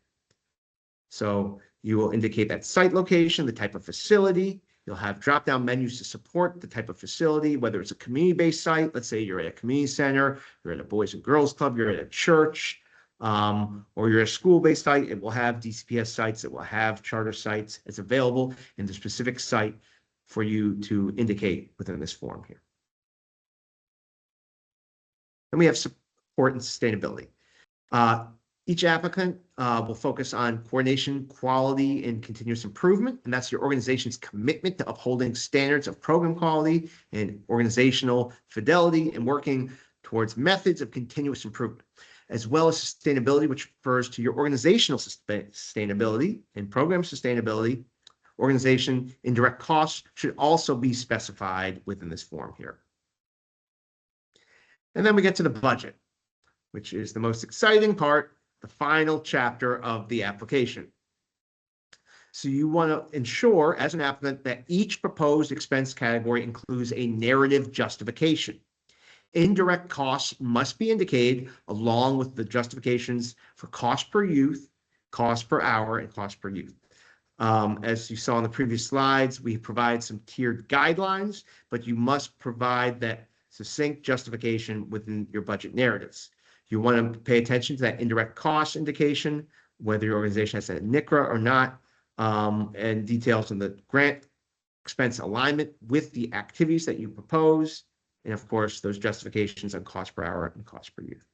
So you will indicate that site location, the type of facility. You'll have drop-down menus to support the type of facility, whether it's a community-based site. Let's say you're at a community center, you're at a Boys and Girls Club, you're at a church. or you're a school-based site, it will have DCPS sites, it will have charter sites. It's available in the specific site for you to indicate within this form here. And we have support and sustainability. Each applicant will focus on coordination, quality, and continuous improvement, and that's your organization's commitment to upholding standards of program quality and organizational fidelity and working towards methods of continuous improvement, as well as sustainability, which refers to your organizational sustainability and program sustainability. Organization indirect costs should also be specified within this form here. And then we get to the budget, which is the most exciting part, the final chapter of the application. So you want to ensure as an applicant that each proposed expense category includes a narrative justification. Indirect costs must be indicated along with the justifications for cost per youth, cost per hour, and cost per youth. As you saw in the previous slides, we provide some tiered guidelines, but you must provide that succinct justification within your budget narratives. You want to pay attention to that indirect cost indication, whether your organization has a NICRA or not, and details on the grant expense alignment with the activities that you propose, and of course, those justifications on cost per hour and cost per youth.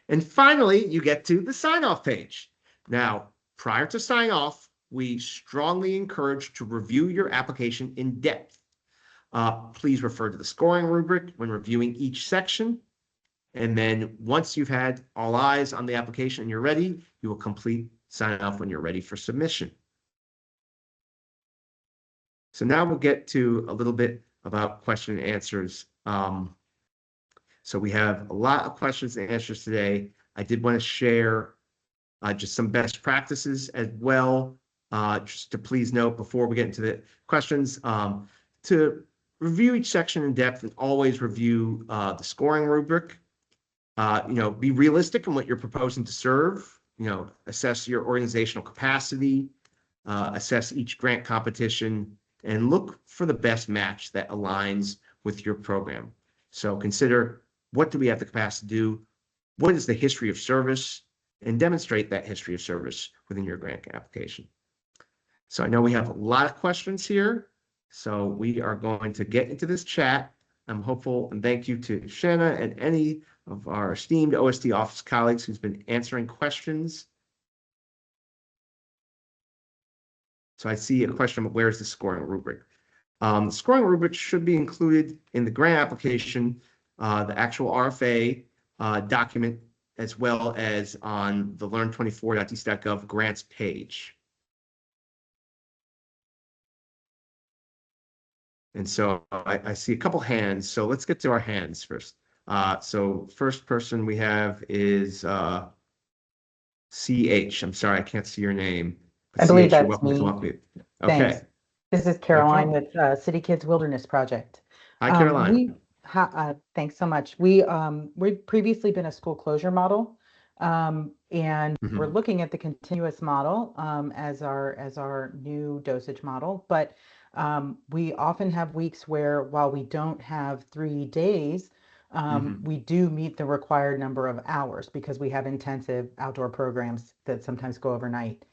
And finally, you get to the sign-off page. Now, prior to sign off, we strongly encourage to review your application in depth. Please refer to the scoring rubric when reviewing each section. And then once you've had all eyes on the application and you're ready, you will complete sign off when you're ready for submission. So now we'll get to a little bit about question and answers. So we have a lot of questions and answers today. I did want to share just some best practices as well. Just to please note before we get into the questions, to review each section in depth and always review the scoring rubric. Be realistic in what you're proposing to serve, assess your organizational capacity, assess each grant competition, and look for the best match that aligns with your program. So consider, what do we have the capacity to do? What is the history of service? And demonstrate that history of service within your grant application. So I know we have a lot of questions here. So we are going to get into this chat. I'm hopeful, and thank you to Shanna and any of our esteemed OST office colleagues who's been answering questions. So I see a question of where's the scoring rubric? The scoring rubric should be included in the grant application, the actual RFA document, as well as on the learn24.dc.gov grants page. And so I see a couple hands. So let's get to our hands first. So first person we have is CH. I'm sorry, I can't see your name. But I believe CH, you're that's welcome to come me. up. Thanks. Okay. This is Caroline problem. with City Kids Wilderness Project. Hi, Caroline. Thanks so much. We've previously been a school closure model, and we're looking at the continuous model as our new dosage model. But we often have weeks where, while we don't have 3 days, we do meet the required number of hours because we have intensive outdoor programs that sometimes go overnight.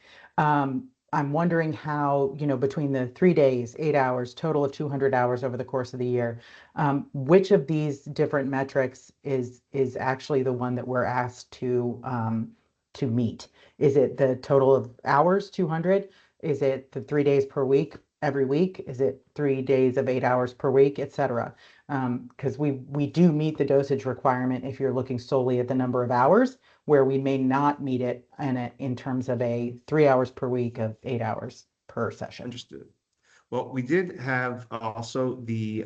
I'm wondering how, between the 3 days, 8 hours, total of 200 hours over the course of the year, which of these different metrics is actually the one that we're asked to meet? Is it the total of hours, 200? Is it the 3 days per week, every week? Is it 3 days of 8 hours per week, et cetera? Because we do meet the dosage requirement if you're looking solely at the number of hours, where we may not meet it in terms of a 3 hours per week of 8 hours per session. Understood. Well, we did have also the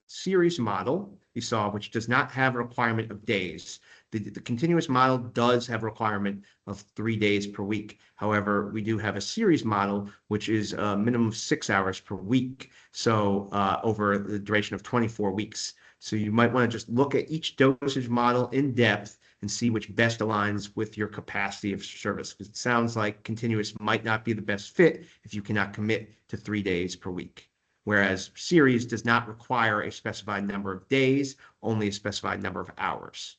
series model you saw, which does not have a requirement of days. The continuous model does have a requirement of 3 days per week. However, we do have a series model, which is a minimum of 6 hours per week. So over the duration of 24 weeks. So you might want to just look at each dosage model in depth and see which best aligns with your capacity of service. Because it sounds like continuous might not be the best fit if you cannot commit to 3 days per week. Whereas series does not require a specified number of days, only a specified number of hours.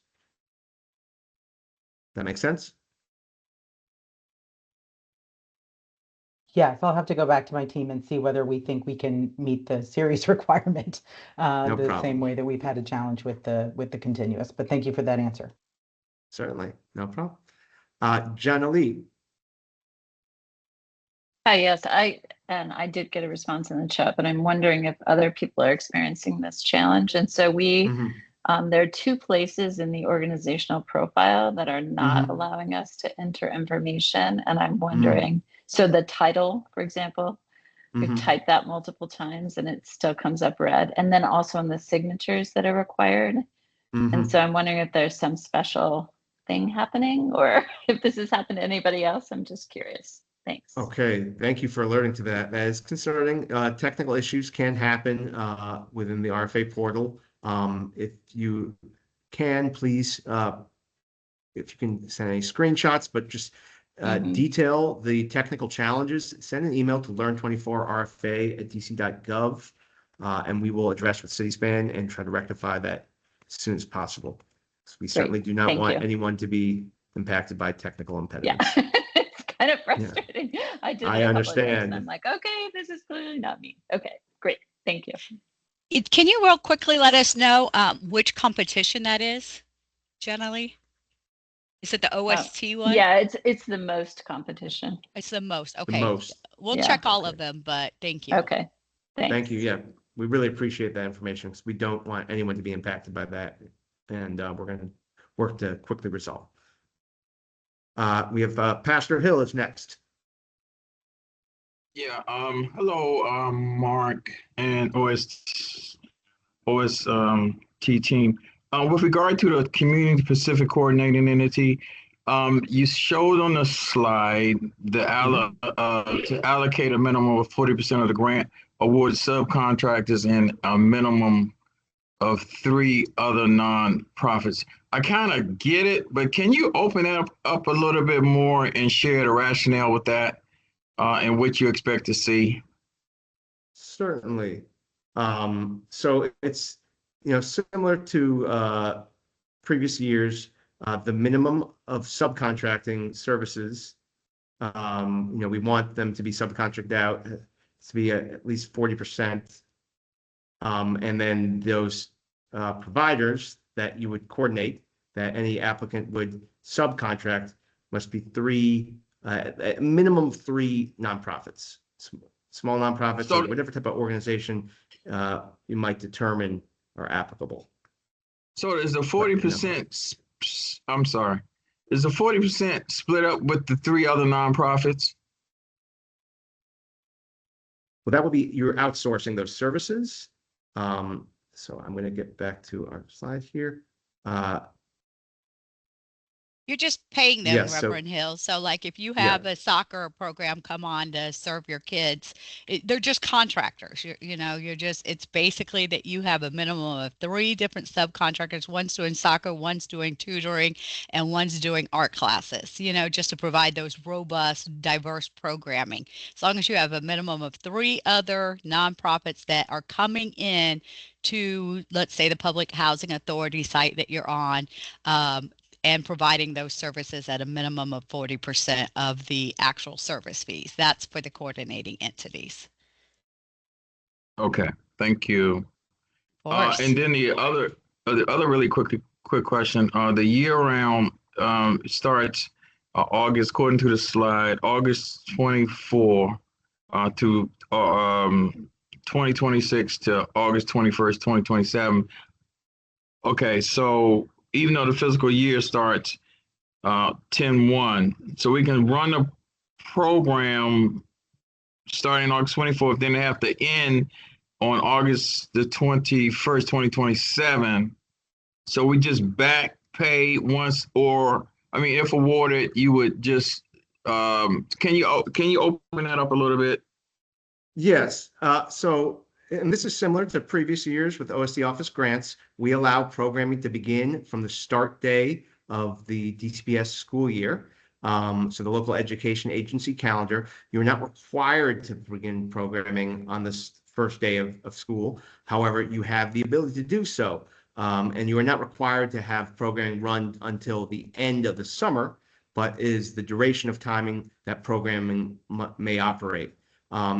That makes sense? Yes, I'll have to go back to my team and see whether we think we can meet the series requirement No the problem. same way that we've had a challenge with the continuous. But thank you for that answer. Certainly, no problem. Jenna Lee. Hi, yes, I did get a response in the chat, but I'm wondering if other people are experiencing this challenge. And so there are two places in the organizational profile that are not allowing us to enter information. And I'm wondering, so the title, for example, we've typed that multiple times and it still comes up red. And then also in the signatures that are required. And so I'm wondering if there's some special thing happening or if this has happened to anybody else. I'm just curious. Thanks. Okay, thank you for alerting to that. That is concerning. Technical issues can happen within the RFA portal. If you can, please, if you can send any screenshots, but just detail the technical challenges, send an email to learn24rfa@dc.gov, and we will address with CitySpan and try to rectify that as soon as possible. So we certainly do not want anyone to be impacted by technical impediments. Yeah. It's kind of frustrating. I did it a couple of days and I'm like, okay, this is clearly not me. Okay, great. Thank you. Can you real quickly let us know which competition that is, generally? Is it the OST one? Yeah, it's the most competition. It's the most. Okay. The most. We'll check all of them, but thank you. Okay. Thanks. Thank you. Yeah, we really appreciate that information because we don't want anyone to be impacted by that. And we're going to work to quickly resolve. We have Pastor Hill is next. Yeah, hello, Mark and OST team. With regard to the Community Pacific Coordinating Entity, you showed on the slide the to allocate a minimum of 40% of the grant award subcontractors and a minimum of 3 other nonprofits. I kind of get it, but can you open it up a little bit more and share the rationale with that and what you expect to see? Certainly. So it's, similar to previous years, the minimum of subcontracting services, we want them to be subcontracted out to be at least 40%. And then those providers that you would coordinate, that any applicant would subcontract, must be a minimum of 3 nonprofits, small nonprofits, or whatever type of organization you might determine are applicable. So is the 40%, I'm sorry, is the 40% split up with the 3 other nonprofits? Well, that would be, you're outsourcing those services. So I'm going to get back to our slide here. You're just paying them, Reverend Hill. So like if you have a soccer program come on to serve your kids, they're just contractors. It's basically that you have a minimum of 3 different subcontractors. One's doing soccer, one's doing tutoring, and one's doing art classes, just to provide those robust, diverse programming. As long as you have a minimum of 3 other nonprofits that are coming in to, let's say, the Public Housing Authority site that you're on, and providing those services at a minimum of 40% of the actual service fees. That's for the coordinating entities. Okay, thank you. And then the other really quick question. The year-round starts August, according to the slide, August 24 to 2026 to August 21st, 2027. Okay, so even though the fiscal year starts 10/1, so we can run the program starting August 24th, then they have to end on August the 21st, 2027. So we just back pay once, or if awarded, you would just can you open that up a little bit? Yes. And this is similar to previous years with OST office grants. We allow programming to begin from the start day of the DCPS school year. So the local education agency calendar, you're not required to begin programming on this first day of school. However, you have the ability to do so. And you are not required to have programming run until the end of the summer, but is the duration of timing that programming may operate.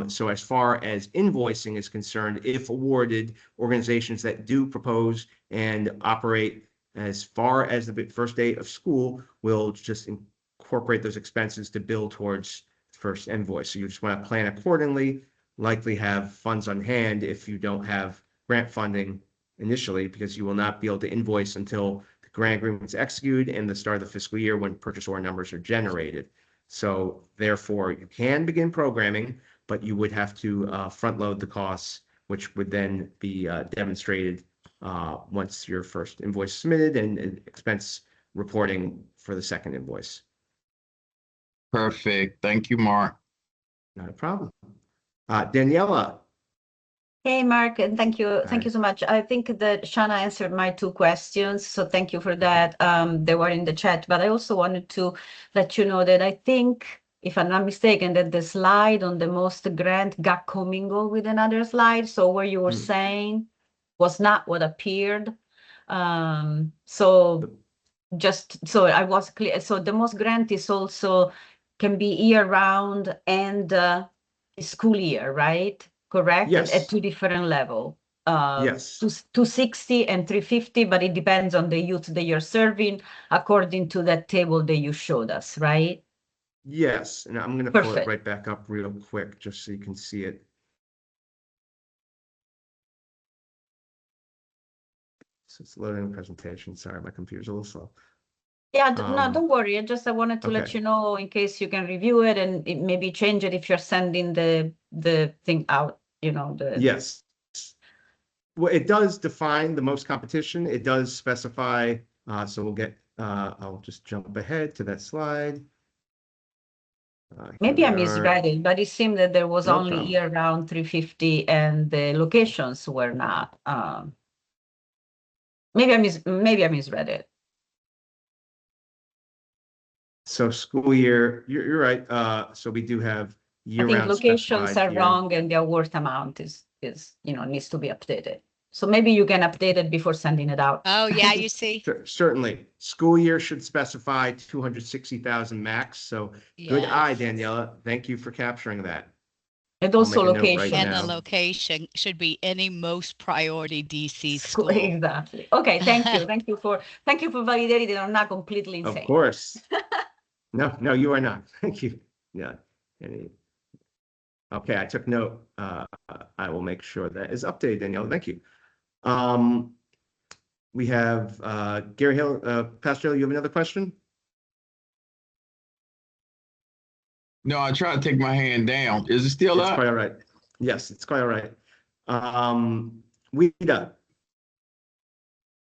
So as far as invoicing is concerned, if awarded, organizations that do propose and operate as far as the first day of school will just incorporate those expenses to bill towards the first invoice. So you just want to plan accordingly, likely have funds on hand if you don't have grant funding initially, because you will not be able to invoice until the grant agreement is executed and the start of the fiscal year when purchase order numbers are generated. So therefore, you can begin programming, but you would have to front load the costs, which would then be demonstrated once your first invoice is submitted and expense reporting for the second invoice. Perfect. Thank you, Mark. Not a problem. Daniela. Hey, Mark, and thank you. Thank Hi. you so much. I think that Shana answered my 2 questions, so thank you for that. They were in the chat, but I also wanted to let you know that I think, if I'm not mistaken, that the slide on the most grant got commingled with another slide. So what you were saying was not what appeared. So just so I was clear, so the most grant is also can be year round and school year, right? Correct? Yes. At 2 different levels. Yes. 260 and 350, but it depends on the youth that you're serving according to that table that you showed us, right? Yes, and I'm going to pull it Perfect. right back up real quick just so you can see it. So it's loading the presentation. Sorry, my computer's a little slow. Yeah, no, don't worry. I wanted to let okay. you know in case you can review it and maybe change it if you're sending the thing out, you know, Yes. Well, it does define the most competition. It does specify, so we'll get, I'll just jump ahead to that slide. Maybe I Here we are. misread it, but it seemed that there was No only problem. year-round 350 and the locations were not. Maybe I misread it. So school year, you're right. So we do have I think year-round locations specified are here. wrong and the award amount is needs to be updated. So maybe you can update it before sending it out. Oh, yeah, you see? Certainly. School year should specify 260,000 max. So good eye, Yes. Daniela. Thank you for capturing that. And also make a note right location. And now. the location should be any most priority DC school. Exactly. Okay, thank you. Thank you for validating that I'm not completely insane. Of course. No, you are not. Thank you. Yeah. Okay, I took note. I will make sure that is updated, Danielle. Thank you. We have Gary Hill. Pastor Hill, you have another question? No, I tried to take my hand down. Is it still It's up? quite all right. Yes, it's quite all right. Wida.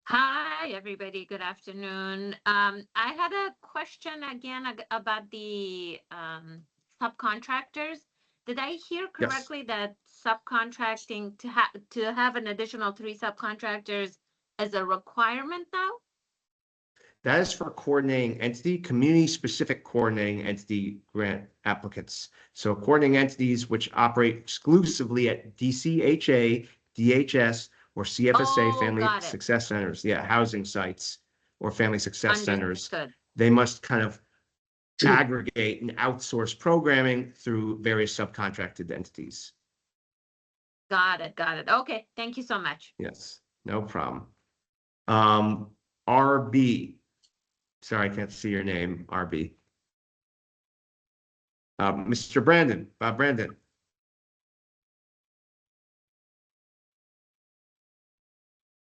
Hi, everybody. Good afternoon. I had a question again about the subcontractors. Did I hear correctly that subcontracting to have an additional 3 subcontractors as a requirement now? That is for coordinating entity, community-specific coordinating entity grant applicants. So coordinating entities which operate exclusively at DCHA, DHS, or CFSA Family got it. Success Centers. Yeah, housing sites or family success centers. Understood. They must kind of aggregate and outsource programming through various subcontracted entities. Got it. Okay, thank you so much. Yes, no problem. RB. Sorry, I can't see your name, RB. Mr. Brandon, Bob Brandon. Do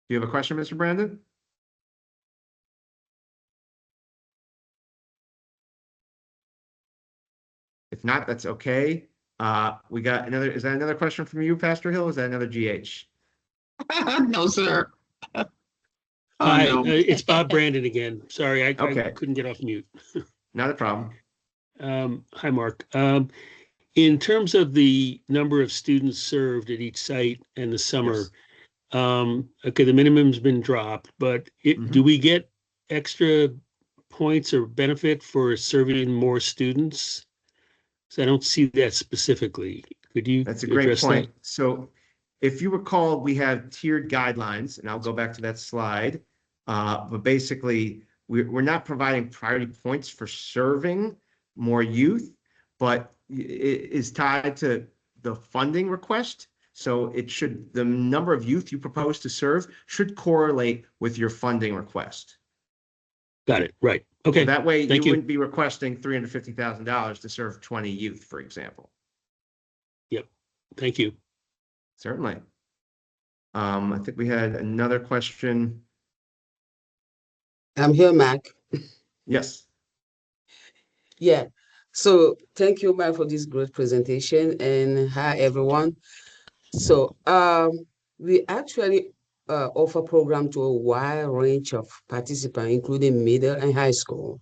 you have a question, Mr. Brandon? If not, that's okay. We got another, is that another question from you, Pastor Hill? Is that another GH? No, sir. Hi, no. it's Bob Brandon again. Sorry, I Okay. couldn't get off mute. Not a problem. Hi, Mark. In terms of the number of students served at each site and the summer, okay, the minimum's been dropped, but do we get extra points or benefit for serving more students? So I don't see that specifically. Could you That's a great point. So if you recall, we have tiered guidelines, and I'll go back to that slide. But basically, we're not providing priority points for serving more youth, but it is tied to the funding request. So the number of youth you propose to serve should correlate with your funding request. Got it. Right. Okay. So that way Thank you wouldn't be requesting $350,000 to serve 20 youth, for example. Yep. Thank you. Certainly. I think we had another question. I'm here, Mark. Yes. Yeah. So thank you, Mark, for this great presentation. And hi, everyone. So we actually offer program to a wide range of participants, including middle and high school.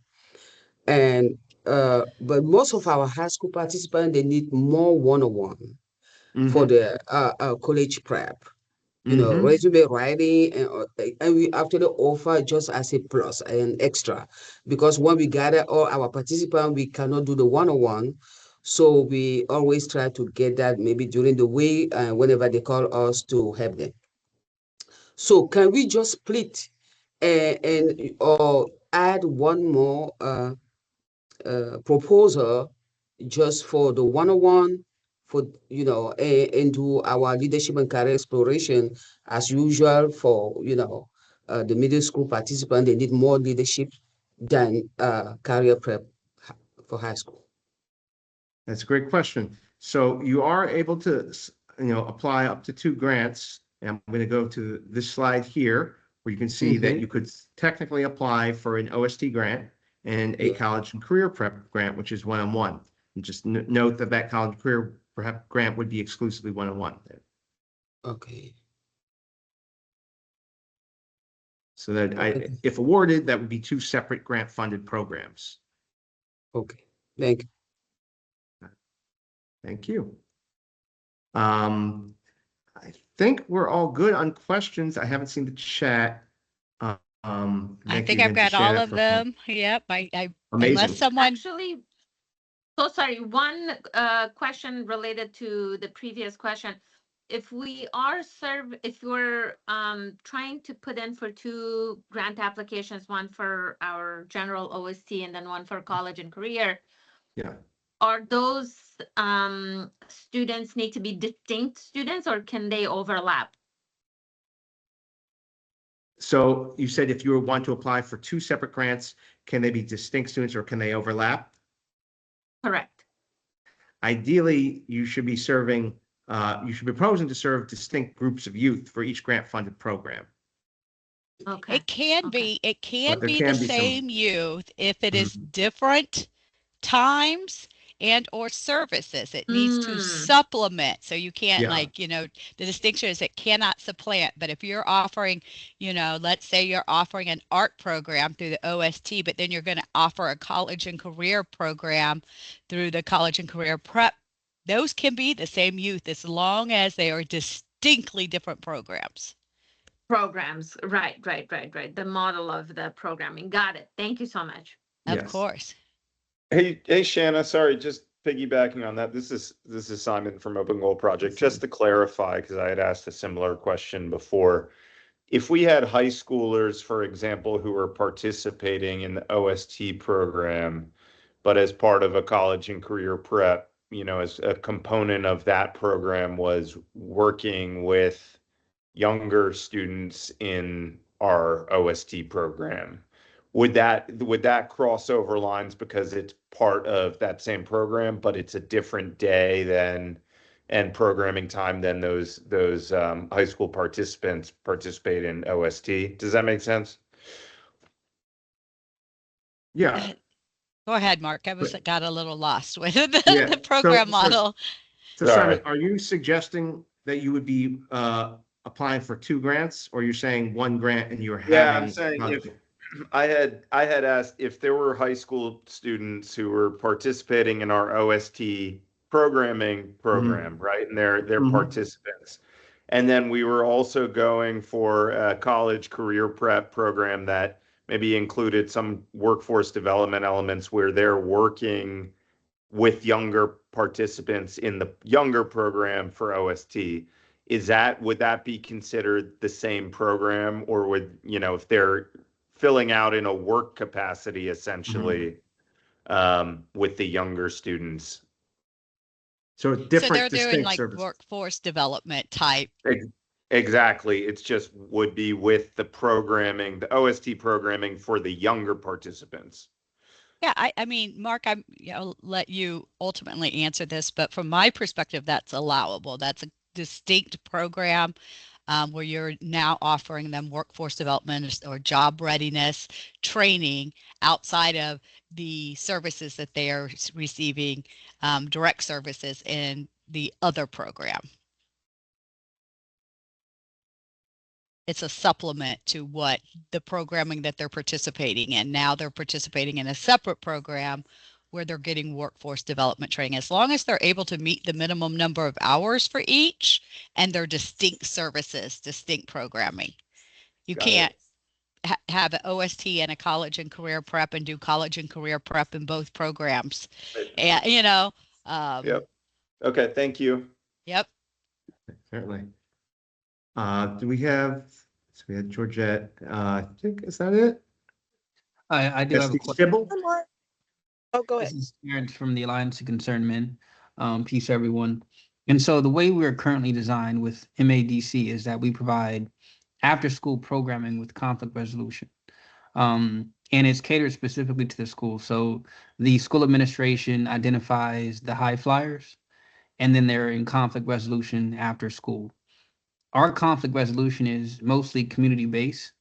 And but most of our high school participants, they need more one-on-one for the college prep. Resume writing, and we actually offer just as a plus and extra, because when we gather all our participants, we cannot do the one-on-one. So we always try to get that maybe during the week, whenever they call us to help them. So can we just split or add one more proposal just for the one-on-one, for and do our leadership and career exploration as usual for the middle school participant. They need more leadership than career prep for high school. That's a great question. So you are able to apply up to 2 grants, and I'm going to go to this slide here where you can see that you could technically apply for an OST grant and a college and career prep grant, which is one-on-one. And just note that college and career prep grant would be exclusively one-on-one. Okay. So that if awarded, that would be 2 separate grant-funded programs. Okay. Thank you. Thank you. I think we're all good on questions. I haven't seen the chat. I think I've got all of them. Yep. Amazing. Unless someone Actually, so sorry, one question related to the previous question. If we're trying to put in for 2 grant applications, one for our general OST and then one for college and career. Yeah. Are those students need to be distinct students, or can they overlap? So you said if you want to apply for 2 separate grants, can they be distinct students or can they overlap? Correct. Ideally, you should be proposing to serve distinct groups of youth for each grant-funded program. Okay. It can be the same youth if it is different times and or services. It needs to supplement. So you can't the distinction is it cannot supplant. But if you're offering, let's say you're offering an art program through the OST, but then you're going to offer a college and career program through the college and career prep, those can be the same youth as long as they are distinctly different programs. Right. The model of the programming. Got it. Thank you so much. Of course. Hey, Shanna, sorry, just piggybacking on that. This is Simon from Open Goal Project. Just to clarify, because I had asked a similar question before. If we had high schoolers, for example, who were participating in the OST program, but as part of a college and career prep, as a component of that program was working with younger students in our OST program, would that cross over lines because it's part of that same program, but it's a different day and programming time than those high school participants participate in OST? Does that make sense? Yeah. Go ahead, Mark. I got a little lost with the program model. So Simon, are you suggesting that you would be applying for 2 grants, or you're saying 1 grant and you're having? Yeah, I'm saying if I had asked if there were high school students who were participating in our OST program, right? And they're participants. And then we were also going for a college career prep program that maybe included some workforce development elements where they're working with younger participants in the younger program for OST. would that be considered the same program, or would, if they're filling out in a work capacity, essentially, with the younger students? So different, they're doing distinct like services. workforce development type. Exactly. It's just would be with the programming, the OST programming for the younger participants. Yeah, I mean, Mark, I'll let you ultimately answer this, but from my perspective, that's allowable. That's a distinct program where you're now offering them workforce development or job readiness training outside of the services that they are receiving, direct services in the other program. It's a supplement to what the programming that they're participating in. Now they're participating in a separate program where they're getting workforce development training. As long as they're able to meet the minimum number of hours for each and their distinct services, distinct programming. You can't have an OST and a college and career prep and do college and career prep in both programs. And, Yep. Okay, thank you. Yep. Certainly. So we had Georgette. I think, is that it? I do have a question. Oh, go ahead. This is Terrence from the Alliance of Concerned Men. Peace, everyone. And so the way we're currently designed with MADC is that we provide after-school programming with conflict resolution. And it's catered specifically to the school. So the school administration identifies the high flyers, and then they're in conflict resolution after school. Our conflict resolution is mostly community-based.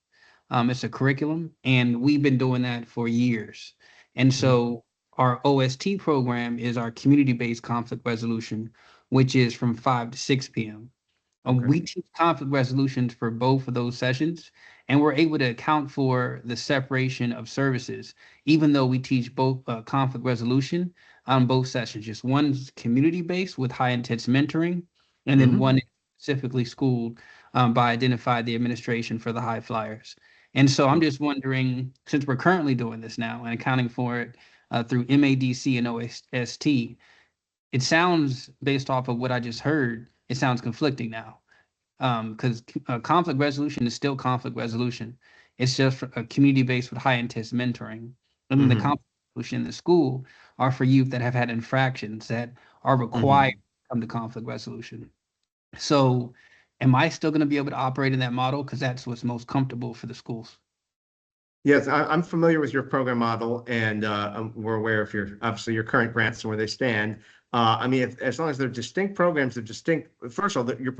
It's a curriculum, and we've been doing that for years. And so our OST program is our community-based conflict resolution, which is from 5 to 6 p.m. We teach conflict resolutions for both of those sessions, and we're able to account for the separation of services, even though we teach both conflict resolution on both sessions. Just one's community-based with high-intense mentoring, and then one is specifically schooled by identify the administration for the high flyers. And so I'm just wondering, since we're currently doing this now and accounting for it through MADC and OST, it sounds, based off of what I just heard, it sounds conflicting now. Because conflict resolution is still conflict resolution. It's just a community-based with high-intense mentoring. And then the conflict resolution in the school are for youth that have had infractions that are required to come to conflict resolution. So am I still going to be able to operate in that model? Because that's what's most comfortable for the schools. Yes, I'm familiar with your program model, and we're aware of obviously your current grants and where they stand. I mean, as long as they're distinct programs, they're distinct. First of all, you're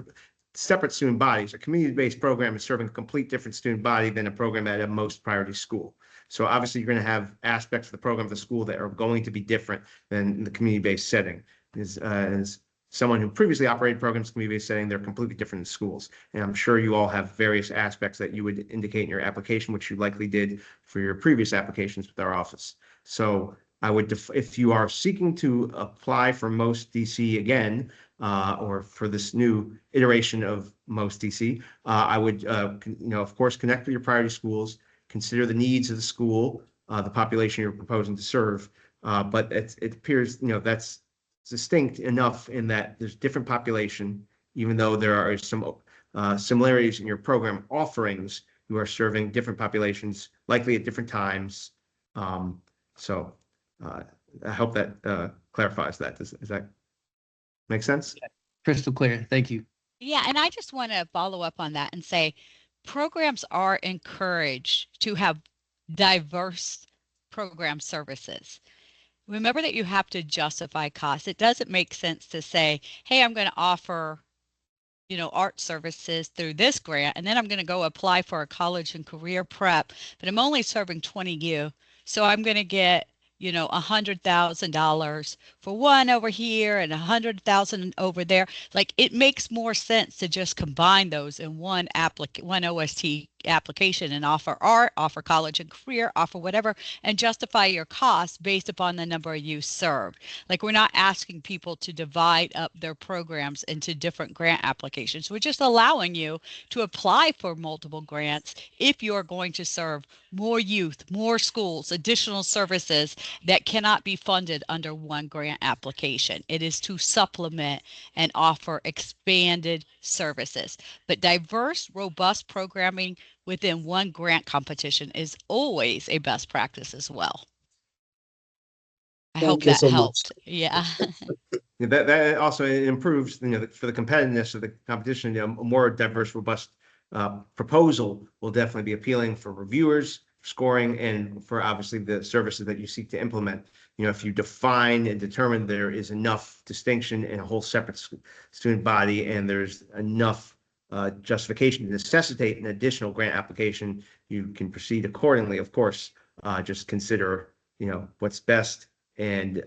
separate student bodies. A community-based program is serving a complete different student body than a program at a most priority school. So obviously, you're going to have aspects of the program of the school that are going to be different than in the community-based setting. As someone who previously operated programs in community-based setting, they're completely different in schools. And I'm sure you all have various aspects that you would indicate in your application, which you likely did for your previous applications with our office. So I would, if you are seeking to apply for MOST DC again, or for this new iteration of MOST DC, I would, of course, connect with your priority schools, consider the needs of the school, the population you're proposing to serve. But it appears, that's distinct enough in that there's different population, even though there are some similarities in your program offerings. You are serving different populations, likely at different times. So I hope that clarifies that. Does that make sense? Yeah, crystal clear. Thank you. Yeah, and I just want to follow up on that and say programs are encouraged to have diverse program services. Remember that you have to justify costs. It doesn't make sense to say, hey, I'm going to offer, art services through this grant, and then I'm going to go apply for a college and career prep, but I'm only serving 20 youth. So I'm going to get, $100,000 for one over here and 100,000 over there. Like, it makes more sense to just combine those in one OST application and offer art, offer college and career, offer whatever, and justify your costs based upon the number of youth served. Like, we're not asking people to divide up their programs into different grant applications. We're just allowing you to apply for multiple grants if you're going to serve more youth, more schools, additional services that cannot be funded under one grant application. It is to supplement and offer expanded services. But diverse, robust programming within one grant competition is always a best practice as well. I hope that helped. Yeah. That also improves, for the competitiveness of the competition. A more diverse, robust proposal will definitely be appealing for reviewers, scoring, and for obviously the services that you seek to implement. If you define and determine there is enough distinction in a whole separate student body, and there's enough justification to necessitate an additional grant application, you can proceed accordingly. Of course, just consider, what's best and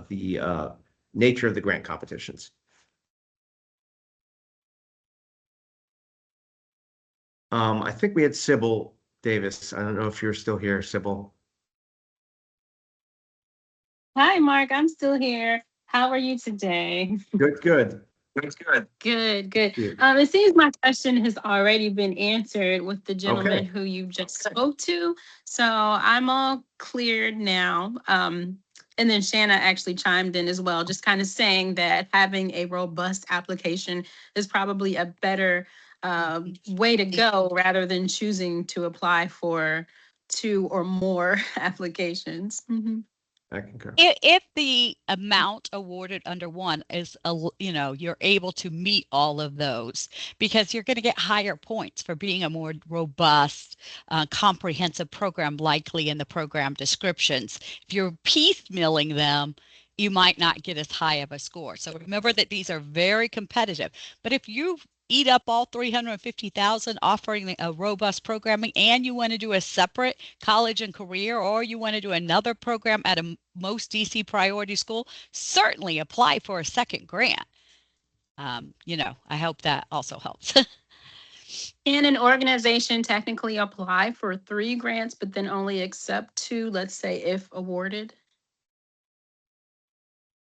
the nature of the grant competitions. I think we had Sybil Davis. I don't know if you're still here, Sybil. Hi, Mark. I'm still here. How are you today? Good. Good. It seems my question has already been answered with the gentleman who you just spoke to. So I'm all cleared now. And then Shanna actually chimed in as well, just kind of saying that having a robust application is probably a better way to go rather than choosing to apply for 2 or more applications. Mm-hmm. I concur. If the amount awarded under one is, you're able to meet all of those, because you're going to get higher points for being a more robust, comprehensive program, likely in the program descriptions. If you're piecemealing them, you might not get as high of a score. So remember that these are very competitive. But if you eat up all 350,000 offering a robust programming, and you want to do a separate college and career, or you want to do another program at a most DC priority school, certainly apply for a second grant. I hope that also helps. Can an organization technically apply for 3 grants, but then only accept 2, let's say, if awarded?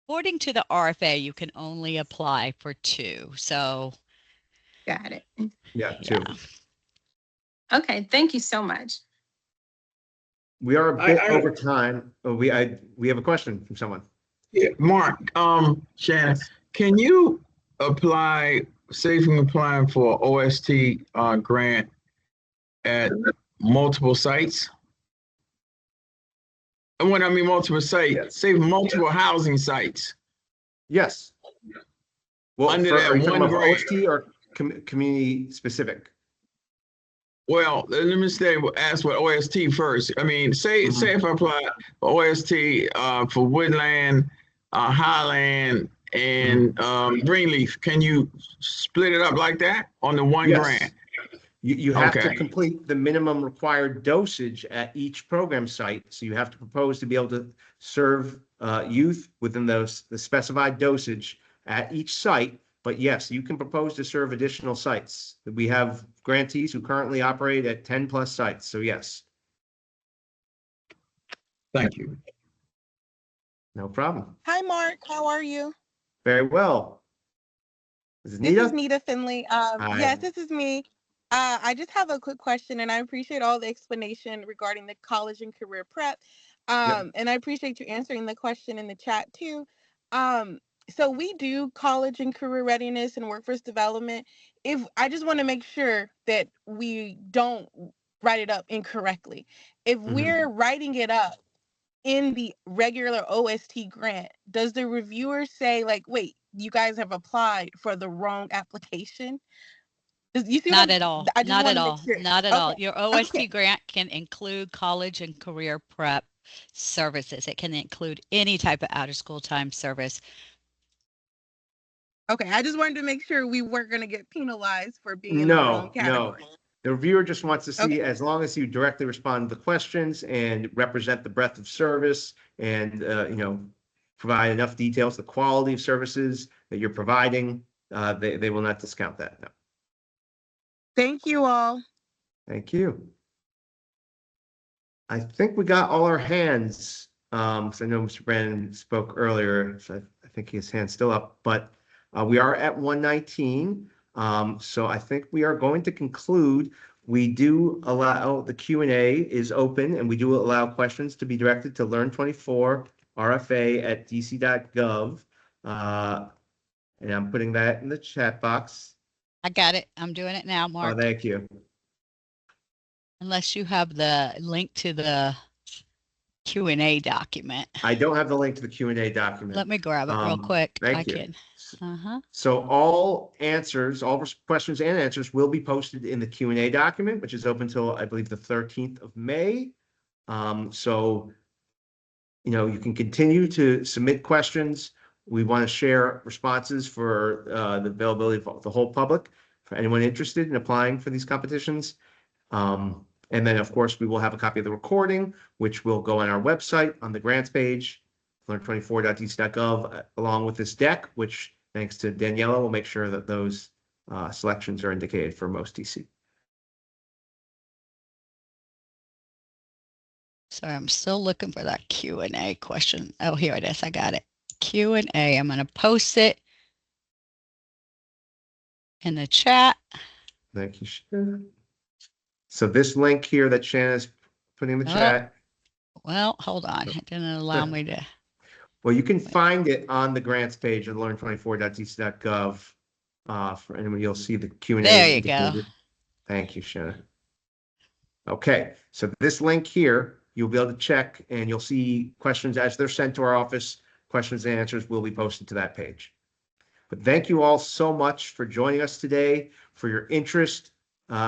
According to the RFA, you can only apply for 2. So got it. Yeah, 2. Okay, thank you so much. We are a bit over time. We have a question from someone. Yeah, Mark, Shannon, can you apply, say if you're applying for OST grant at multiple sites? And when I mean multiple sites, say multiple housing sites. Yes. Well, under are that you talking one about grant, OST or community specific? Well, let me ask what OST first. I mean, say if I apply for OST for Woodland, Highland, and Greenleaf, can you split it up like that on the one grant? You have to complete the minimum required dosage at each program site. So you have to propose to be able to serve youth within the specified dosage at each site. But yes, you can propose to serve additional sites. We have grantees who currently operate at 10 plus sites. So yes. Thank you. No problem. Hi, Mark. How are you? Very well. This is Nita? This is Nita Finley. Yes, this is me. I just have a quick question, and I appreciate all the explanation regarding the college and career prep. And I appreciate you answering the question in the chat too. So we do college and career readiness and workforce development. I just want to make sure that we don't write it up incorrectly. If we're writing it up in the regular OST grant, does the reviewer say like, wait, you guys have applied for the wrong application? You see Not at all. Not at all. Sure. Not at all. Your OST grant can include college and career prep services. It can include any type of out of school time service. Okay, I just wanted to make sure we weren't going to get penalized for being in the wrong category. No. The reviewer just wants to see, as long as you directly respond to the questions and represent the breadth of service and provide enough details, the quality of services that you're providing, they will not discount that. No. Thank you all. Thank you. I think we got all our hands. So I know Mr. Brandon spoke earlier, so I think his hand's still up, but we are at 119. So I think we are going to conclude. We do allow the Q&A is open, and we do allow questions to be directed to Learn24 RFA at dc.gov. And I'm putting that in the chat box. I got it. I'm doing it now, Mark. Oh, thank you. Unless you have the link to the Q&A document. I don't have the link to the Q&A document. Let me grab it real quick. Thank you. Can. So all answers, all questions and answers will be posted in the Q&A document, which is open till I believe the 13th of May. So, you know, you can continue to submit questions. We want to share responses for the availability of the whole public, for anyone interested in applying for these competitions. And then, of course, we will have a copy of the recording, which will go on our website on the grants page, learn24.dc.gov, along with this deck, which, thanks to Daniela, will make sure that those selections are indicated for most DC. Sorry, I'm still looking for that Q&A question. Oh, here it is. I got it. Q&A. I'm going to post it in the chat. Thank you, Shannon. So this link here that Shanna's putting in the chat. Well, hold on. It didn't allow me to. Well, you can find it on the grants page at learn24.dc.gov. For anyone, you'll see the Q&A. There you go. Thank you, Shanna. Okay, so this link here, you'll be able to check and you'll see questions as they're sent to our office. Questions and answers will be posted to that page. But thank you all so much for joining us today, for your interest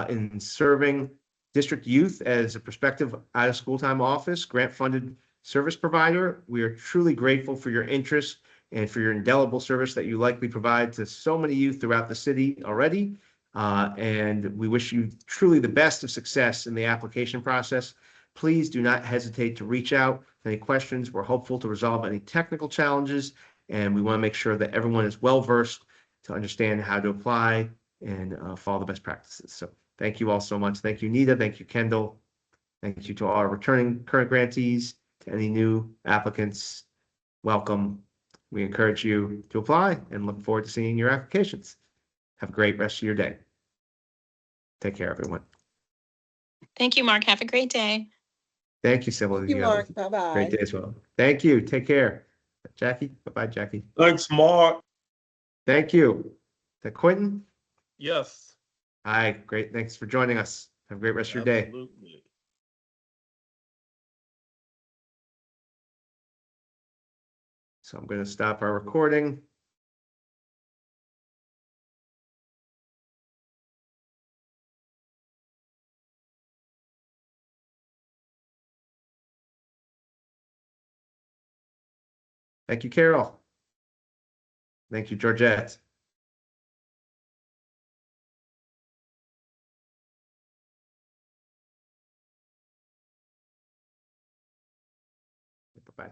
in serving district youth as a prospective out-of-school time office grant-funded service provider. We are truly grateful for your interest and for your indelible service that you likely provide to so many youth throughout the city already. And we wish you truly the best of success in the application process. Please do not hesitate to reach out with any questions. We're hopeful to resolve any technical challenges, and we want to make sure that everyone is well-versed to understand how to apply and follow the best practices. So thank you all so much. Thank you, Nita. Thank you, Kendall. Thank you to all our returning current grantees, to any new applicants. Welcome. We encourage you to apply and look forward to seeing your applications. Have a great rest of your day. Take care, everyone. Thank you, Mark. Have a great day. Thank you, Sybil. Thank you, Mark. Bye-bye. Great day as well. Thank you. Take care. Jackie. Bye-bye, Jackie. Thanks, Mark. Thank you. Is that Quentin? Yes. Hi. Great. Thanks for joining us. Have a great rest of your day. Absolutely. So I'm going to stop our recording. Thank you, Carol. Thank you, Georgette. Bye-bye.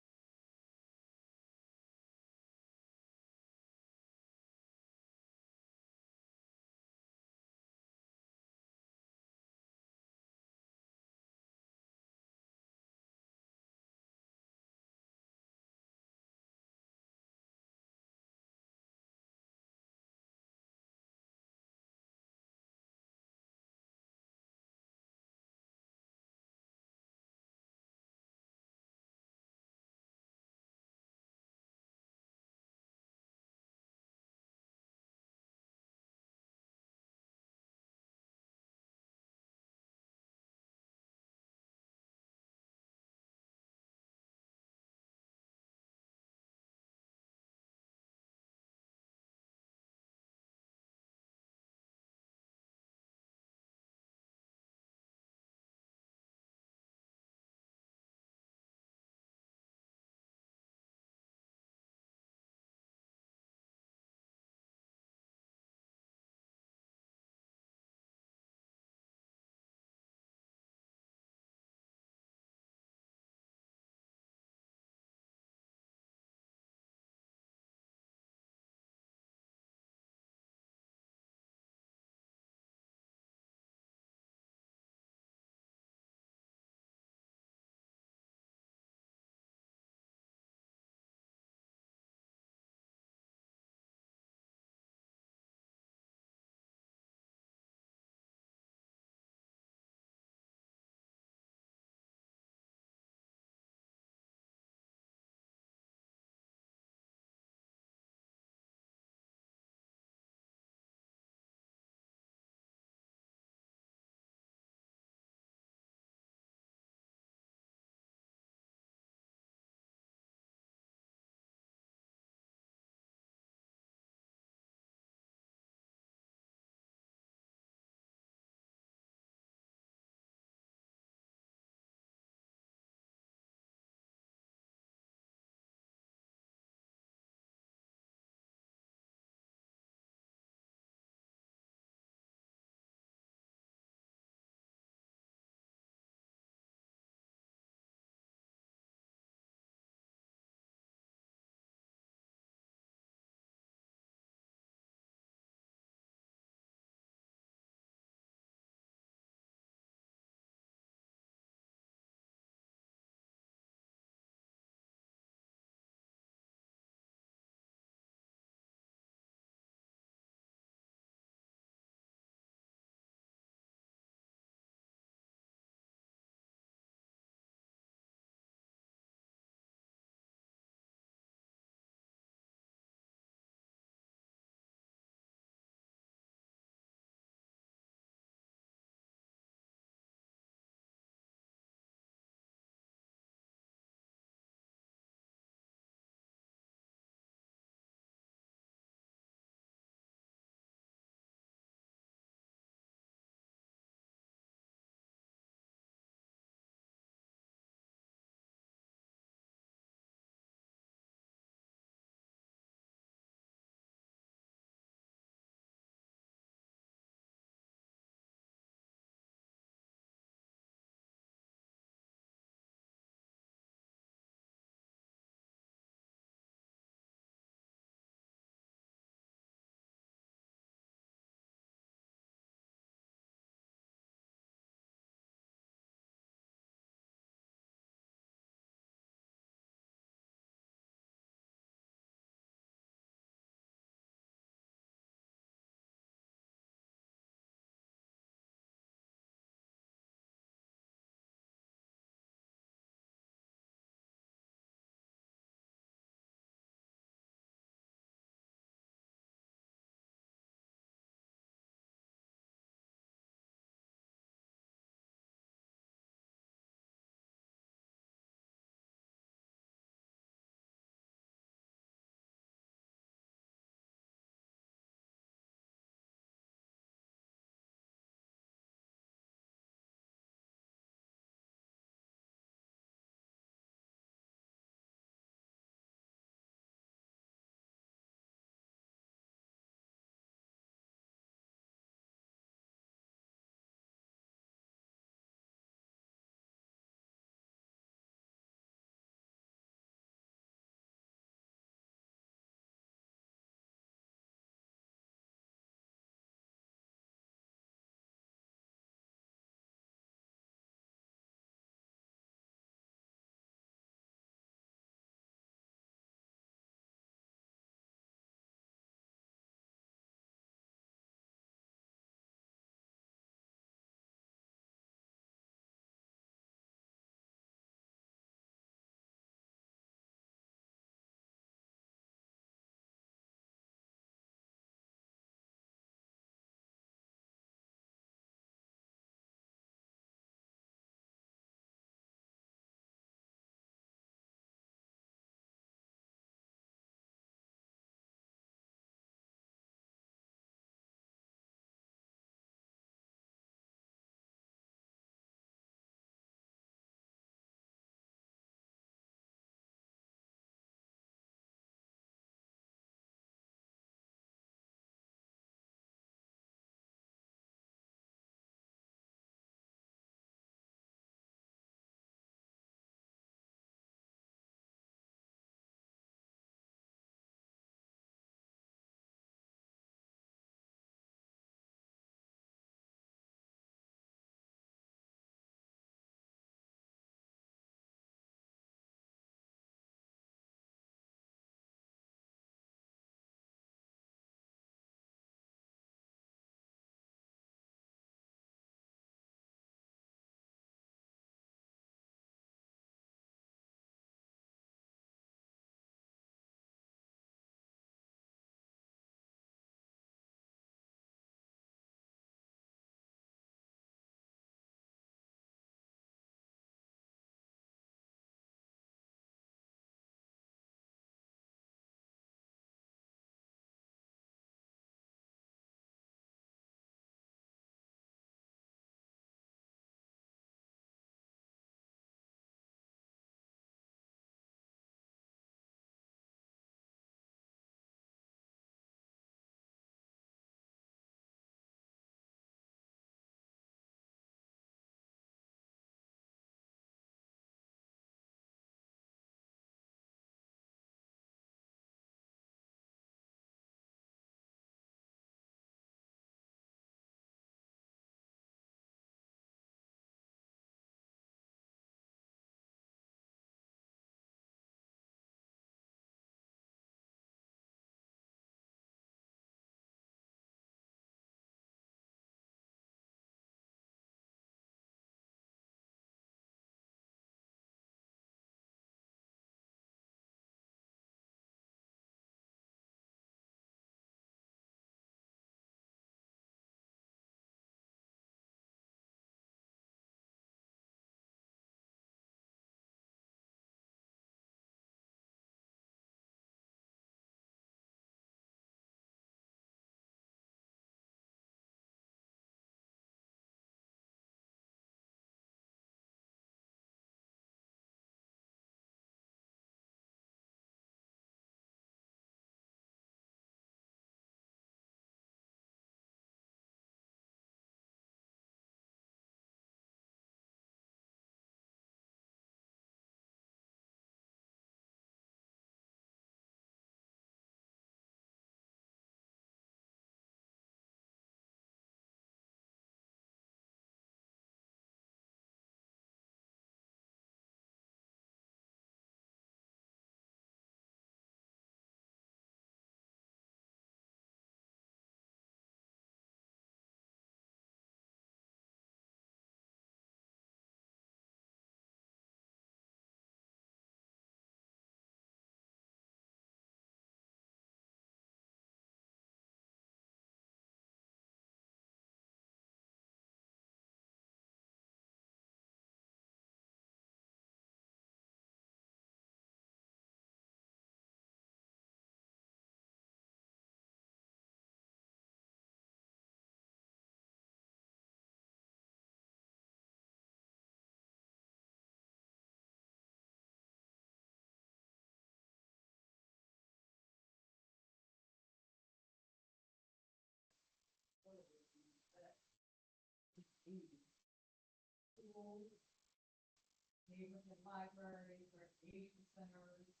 libraries, recreation centers,